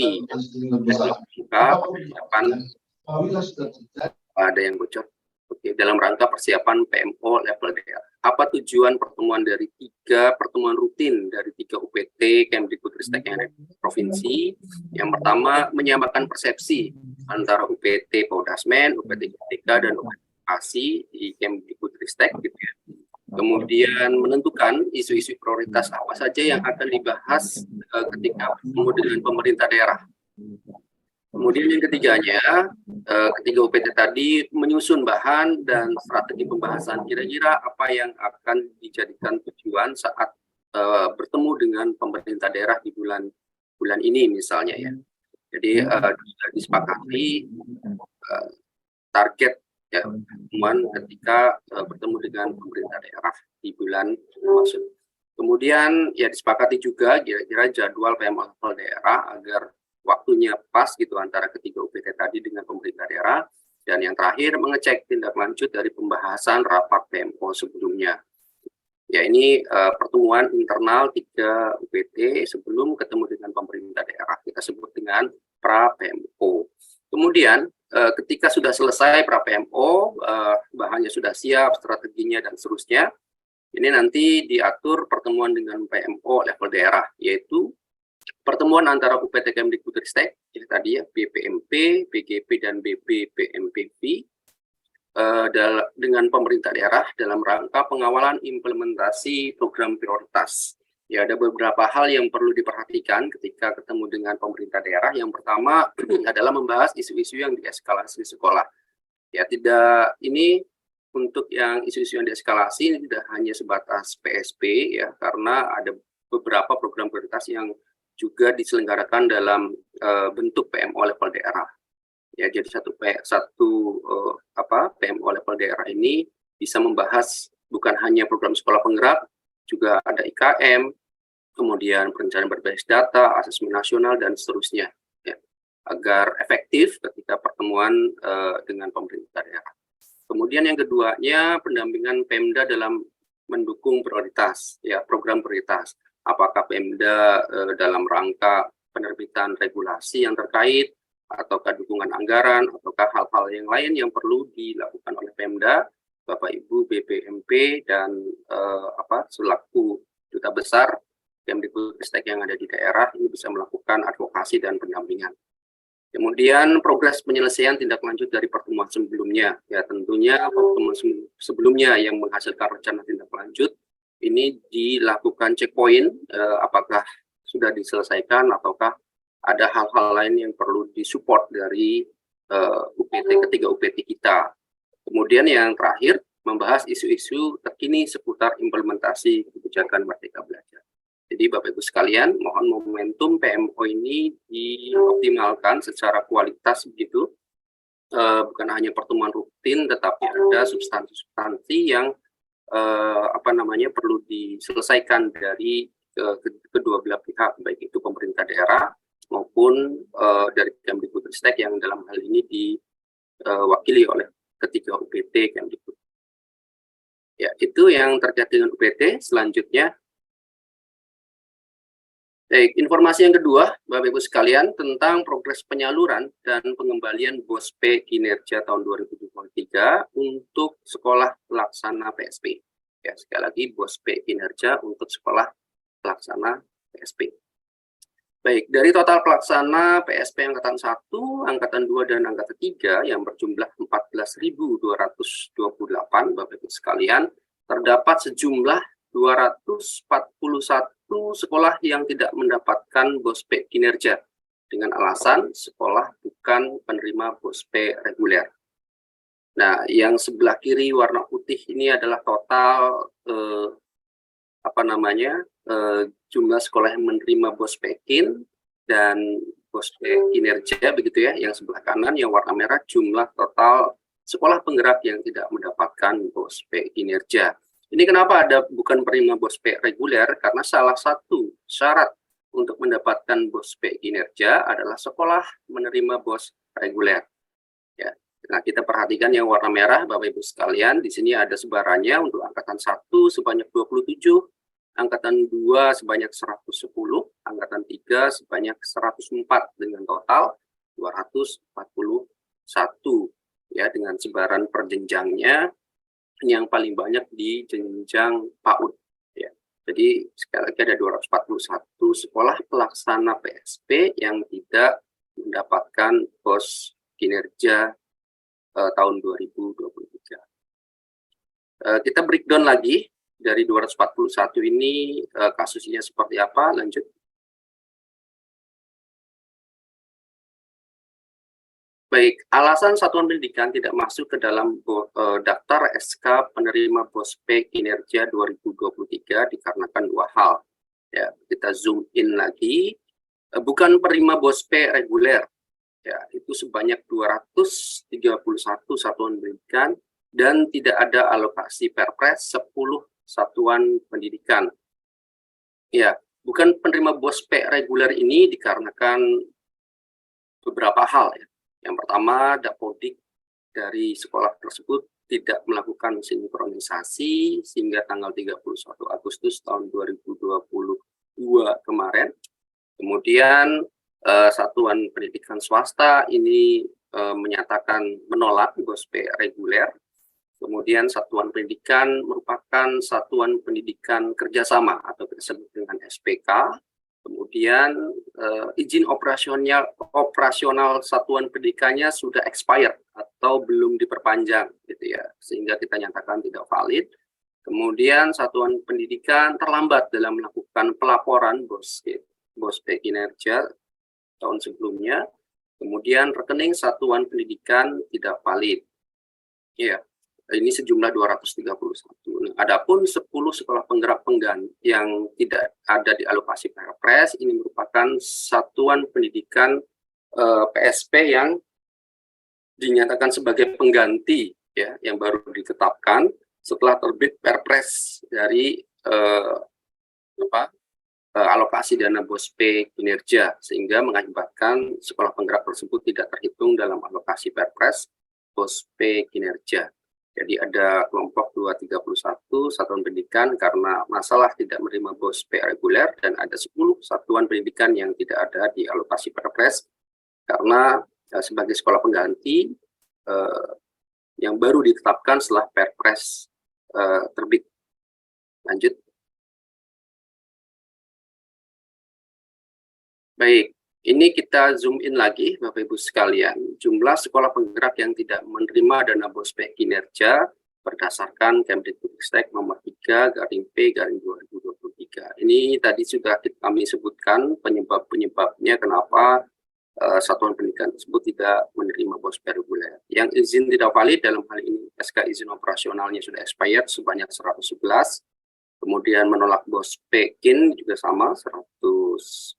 Ada yang bocor. Oke, dalam rangka persiapan PMO level daerah. Apa tujuan pertemuan dari 3 pertemuan rutin dari 3 UPT Kemdikbudristek yang ada di provinsi? Yang pertama, menyamakan persepsi antara UPT Podasmen, UPT GTK, dan UPT Vokasi di Kemdikbudristek, gitu ya. Kemudian menentukan isu-isu prioritas apa saja yang akan dibahas ketika bertemu dengan pemerintah daerah. Kemudian yang ketiganya, ketiga UPT tadi menyusun bahan dan strategi pembahasan kira-kira apa yang akan dijadikan tujuan saat bertemu dengan pemerintah daerah di bulan ini misalnya ya. Jadi sudah disepakati target ya pertemuan ketika bertemu dengan pemerintah daerah di bulan maksud. Kemudian ya disepakati juga kira-kira jadwal PMO level daerah agar waktunya pas gitu antara ketiga UPT tadi dengan pemerintah daerah. Dan yang terakhir mengecek tindak lanjut dari pembahasan rapat PMO sebelumnya. Ya ini pertemuan internal 3 UPT sebelum ketemu dengan pemerintah daerah, kita sebut dengan pra-PMO. Kemudian ketika sudah selesai pra-PMO, bahannya sudah siap, strateginya dan seterusnya, ini nanti diatur pertemuan dengan PMO level daerah, yaitu pertemuan antara UPT Kemdikbudristek, ya tadi ya, BPMP, BGP, dan BPMPV, dengan pemerintah daerah dalam rangka pengawalan implementasi program prioritas. Ya, ada beberapa hal yang perlu diperhatikan ketika ketemu dengan pemerintah daerah. Yang pertama adalah membahas isu-isu yang dieskalasi sekolah. Ya, tidak ini untuk yang isu-isu yang dieskalasi ini tidak hanya sebatas PSP ya, karena ada beberapa program prioritas yang juga diselenggarakan dalam bentuk PMO level daerah. Ya, jadi PMO level daerah ini bisa membahas bukan hanya program sekolah penggerak, juga ada IKM, kemudian perencanaan berbasis data, asesmen nasional, dan seterusnya, ya, agar efektif ketika pertemuan dengan pemerintah daerah. Kemudian yang keduanya pendampingan Pemda dalam mendukung prioritas, ya program prioritas. Apakah Pemda dalam rangka penerbitan regulasi yang terkait, ataukah dukungan anggaran, ataukah hal-hal yang lain yang perlu dilakukan oleh Pemda, Bapak Ibu BPMP dan selaku duta besar Kemdikbudristek yang ada di daerah ini bisa melakukan advokasi dan pendampingan. Kemudian progres penyelesaian tindak lanjut dari pertemuan sebelumnya, ya tentunya pertemuan sebelumnya yang menghasilkan rencana tindak lanjut ini dilakukan checkpoint, apakah sudah diselesaikan ataukah ada hal-hal lain yang perlu disupport dari ketiga UPT kita. Kemudian yang terakhir, membahas isu-isu terkini seputar implementasi kebijakan Merdeka Belajar. Jadi Bapak Ibu sekalian, mohon momentum PMO ini dioptimalkan secara kualitas begitu, bukan hanya pertemuan rutin, tetapi ada substansi-substansi yang perlu diselesaikan dari kedua belah pihak, baik itu pemerintah daerah maupun dari Kemdikbudristek yang dalam hal ini diwakili oleh ketiga UPT Kemdikbud. Ya, itu yang terkait dengan UPT. Selanjutnya, baik, informasi yang kedua, Bapak Ibu sekalian, tentang progres penyaluran dan pengembalian BOSP kinerja tahun 2023 untuk sekolah pelaksana PSP. Ya, sekali lagi BOSP kinerja untuk sekolah pelaksana PSP. Baik, dari total pelaksana PSP Angkatan 1, Angkatan 2, dan Angkatan 3 yang berjumlah 14.228, Bapak Ibu sekalian, terdapat sejumlah 241 sekolah yang tidak mendapatkan BOSP kinerja dengan alasan sekolah bukan penerima BOSP reguler. Nah, yang sebelah kiri warna putih ini adalah total jumlah sekolah yang menerima BOSP-kin dan BOSP kinerja begitu ya. Yang sebelah kanan yang warna merah jumlah total sekolah penggerak yang tidak mendapatkan BOSP kinerja. Ini kenapa ada bukan penerima BOSP reguler? Karena salah satu syarat untuk mendapatkan BOSP kinerja adalah sekolah menerima BOS reguler. Ya. Nah, kita perhatikan yang warna merah, Bapak Ibu sekalian, di sini ada sebarannya untuk Angkatan 1 sebanyak 27, Angkatan 2 sebanyak 110, Angkatan 3 sebanyak 104 dengan total 241 ya, dengan sebaran perjenjangnya yang paling banyak di jenjang PAUD ya. Jadi sekali lagi ada 241 sekolah pelaksana PSP yang tidak mendapatkan BOS kinerja tahun 2023. Kita breakdown lagi dari 241 ini kasusnya seperti apa, lanjut. Baik, alasan satuan pendidikan tidak masuk ke dalam daftar SK penerima BOSP kinerja 2023 dikarenakan dua hal. Ya, kita zoom in lagi. bukan penerima BOSP reguler, ya, itu sebanyak 231 satuan pendidikan dan tidak ada alokasi perpres 10 satuan pendidikan. Ya, bukan penerima BOSP reguler ini dikarenakan beberapa hal, ya. Yang pertama, Dapodik dari sekolah tersebut tidak melakukan sinkronisasi sehingga tanggal 31 Agustus tahun 2022 kemarin. Kemudian satuan pendidikan swasta ini menyatakan menolak BOSP reguler. Kemudian satuan pendidikan merupakan satuan pendidikan kerjasama atau disebut dengan SPK. Kemudian izin operasional satuan pendidikannya sudah expired atau belum diperpanjang, gitu ya, sehingga kita nyatakan tidak valid. Kemudian satuan pendidikan terlambat dalam melakukan pelaporan BOSP kinerja tahun sebelumnya. Kemudian rekening satuan pendidikan tidak valid. Ya, ini sejumlah 231. Nah, adapun 10 sekolah penggerak pengganti yang tidak ada di alokasi perpres, ini merupakan satuan pendidikan PSP yang dinyatakan sebagai pengganti, ya, yang baru ditetapkan setelah terbit perpres dari alokasi dana BOSP kinerja, sehingga mengakibatkan sekolah penggerak tersebut tidak terhitung dalam alokasi perpres BOSP kinerja. Jadi ada kelompok 231 satuan pendidikan karena masalah tidak menerima BOSP reguler, dan ada 10 satuan pendidikan yang tidak ada di alokasi perpres karena sebagai sekolah pengganti yang baru ditetapkan setelah perpres terbit. Lanjut. Baik. Ini kita zoom in lagi, Bapak Ibu sekalian, jumlah sekolah penggerak yang tidak menerima dana BOSP kinerja berdasarkan Kemdikbudristek nomor 3/P/2023. Ini tadi sudah kami sebutkan penyebab-penyebabnya kenapa satuan pendidikan tersebut tidak menerima BOSP reguler. Yang izin tidak valid dalam hal ini SK izin operasionalnya sudah expired sebanyak 111, kemudian menolak BOSP KIN juga sama 111,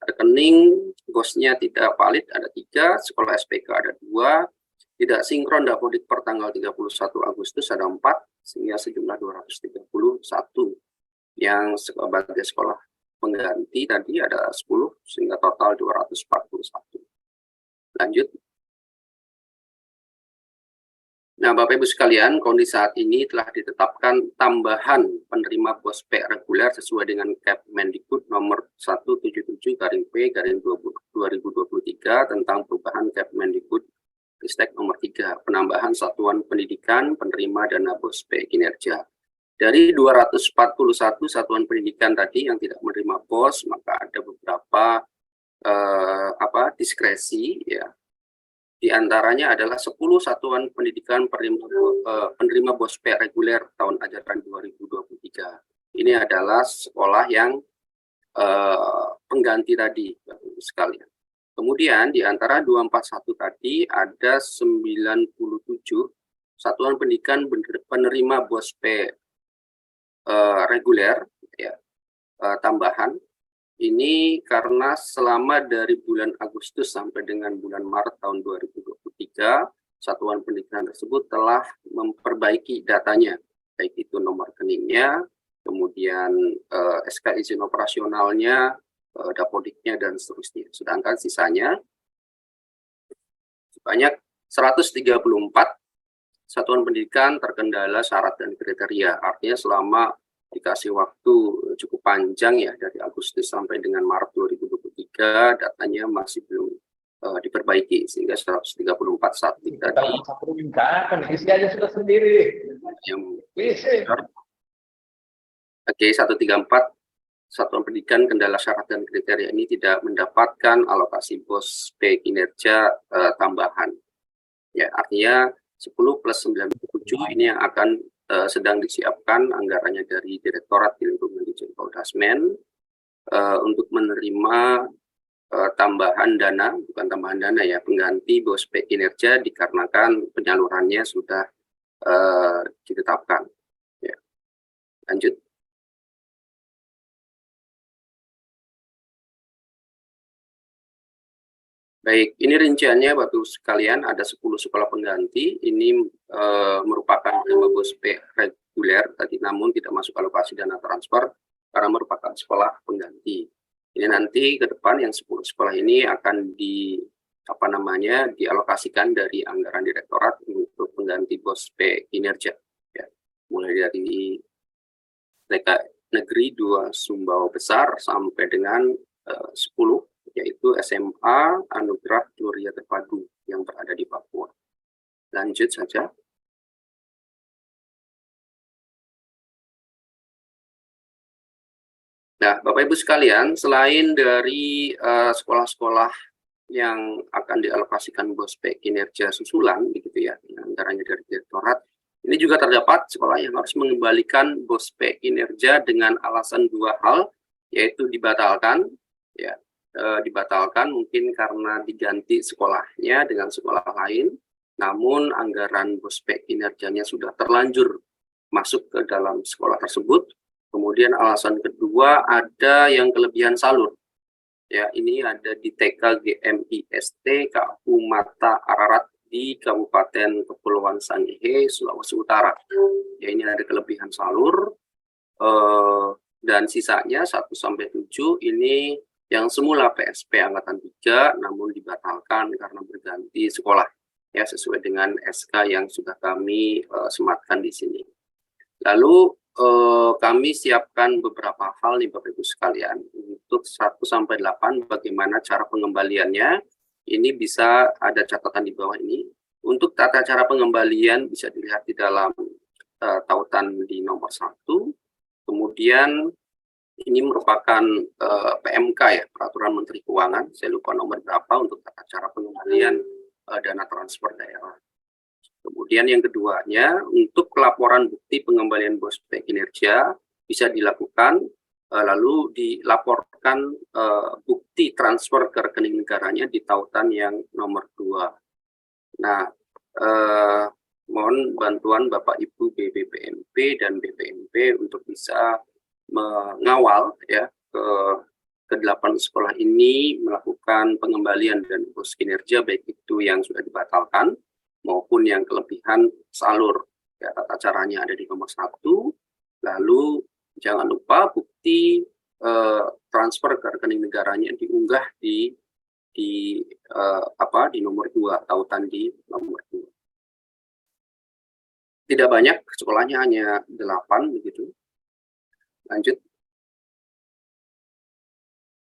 rekening BOS-nya tidak valid ada 3, sekolah SPK ada 2, tidak sinkron Dapodik per tanggal 31 Agustus ada 4, sehingga sejumlah 231. Yang sebagai sekolah pengganti tadi ada 10, sehingga total 241. Lanjut. Nah, Bapak Ibu sekalian, kondisi saat ini telah ditetapkan tambahan penerima BOSP reguler sesuai dengan Kemdikbud nomor 177/P/2023 tentang perubahan Kemdikbudristek nomor 3, penambahan satuan pendidikan penerima dana BOSP kinerja. Dari 241 satuan pendidikan tadi yang tidak menerima BOS, maka ada beberapa diskresi, ya. Di antaranya adalah 10 satuan pendidikan penerima BOSP reguler tahun ajaran 2023. Ini adalah sekolah yang pengganti tadi, Bapak Ibu sekalian. Kemudian di antara 241 tadi ada 97 satuan pendidikan penerima BOSP reguler, ya, tambahan. Ini karena selama dari bulan Agustus sampai dengan bulan Maret tahun 2023, satuan pendidikan tersebut telah memperbaiki datanya, baik itu nomor rekeningnya, kemudian SK izin operasionalnya, Dapodiknya, dan seterusnya. Sedangkan sisanya sebanyak 134 satuan pendidikan terkendala syarat dan kriteria. Artinya selama dikasih waktu cukup panjang, ya, dari Agustus sampai dengan Maret 2023, datanya masih belum diperbaiki, sehingga 134 saat tadi kan isi aja sudah sendiri. Oke, 134 satuan pendidikan kendala syarat dan kriteria ini tidak mendapatkan alokasi BOSP kinerja tambahan. Ya, artinya 10 plus 97 ini yang akan sedang disiapkan anggarannya dari Direktorat Lingkungan Dirjen Poldasmen untuk menerima tambahan dana, bukan tambahan dana, ya, pengganti BOSP kinerja dikarenakan penyalurannya sudah ditetapkan. Ya. Lanjut. Baik, ini rinciannya Bapak Ibu sekalian, ada 10 sekolah pengganti. Ini merupakan nama BOSPE reguler tadi, namun tidak masuk alokasi dana transfer karena merupakan sekolah pengganti. Ini nanti ke depan yang 10 sekolah ini akan dialokasikan dari anggaran direktorat untuk pengganti BOSPE kinerja. Ya, mulai dari TK Negeri 2 Sumbawa Besar sampai dengan 10, yaitu SMA Anugerah Gloria Terpadu yang berada di Papua. Lanjut saja. Nah, Bapak Ibu sekalian, selain dari sekolah-sekolah yang akan dialokasikan BOSPE kinerja susulan, begitu ya, anggarannya dari direktorat, ini juga terdapat sekolah yang harus mengembalikan BOSPE kinerja dengan alasan 2 hal, yaitu dibatalkan, ya, dibatalkan mungkin karena diganti sekolahnya dengan sekolah lain, namun anggaran BOSPE kinerjanya sudah terlanjur masuk ke dalam sekolah tersebut. Kemudian alasan kedua, ada yang kelebihan salur. Ya, ini ada di TK GMIST KU Mata Ararat di Kabupaten Kepulauan Sangihe, Sulawesi Utara. Ya, ini ada kelebihan salur, dan sisanya 1-7 ini yang semula PSP Angkatan 3 namun dibatalkan karena berganti sekolah, ya, sesuai dengan SK yang sudah kami sematkan di sini. Lalu kami siapkan beberapa hal nih Bapak Ibu sekalian untuk 1-8 bagaimana cara pengembaliannya. Ini bisa ada catatan di bawah ini. Untuk tata cara pengembalian bisa dilihat di dalam tautan di nomor 1. Kemudian ini merupakan PMK ya, Peraturan Menteri Keuangan, saya lupa nomor berapa untuk tata cara pengembalian dana transfer daerah. Kemudian yang keduanya, untuk pelaporan bukti pengembalian BOSPE kinerja bisa dilakukan, lalu dilaporkan bukti transfer ke rekening negaranya di tautan yang nomor 2. Nah, mohon bantuan Bapak Ibu BPMP dan BPMP untuk bisa mengawal ya ke 8 sekolah ini melakukan pengembalian dan BOS kinerja, baik itu yang sudah dibatalkan maupun yang kelebihan salur. Ya, tata caranya ada di nomor 1. Lalu jangan lupa bukti transfer ke rekening negaranya diunggah di nomor 2, tautan di nomor 2. Tidak banyak, sekolahnya hanya 8 begitu. Lanjut.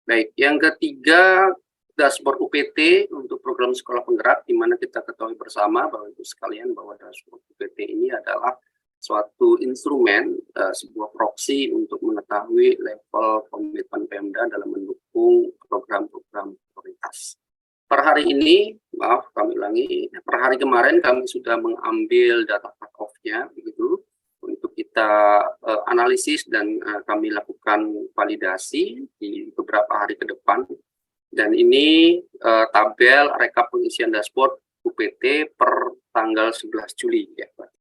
Baik, yang ketiga, dashboard UPT untuk program sekolah penggerak, di mana kita ketahui bersama bahwa itu sekalian bahwa dashboard UPT ini adalah suatu instrumen, sebuah proksi untuk mengetahui level komitmen Pemda dalam mendukung program-program prioritas. Per hari ini, maaf kami ulangi, per hari kemarin kami sudah mengambil data cut-off-nya begitu untuk kita analisis dan kami lakukan validasi di beberapa hari ke depan. Dan ini tabel rekap pengisian dashboard UPT per tanggal 11 Juli ya, Pak.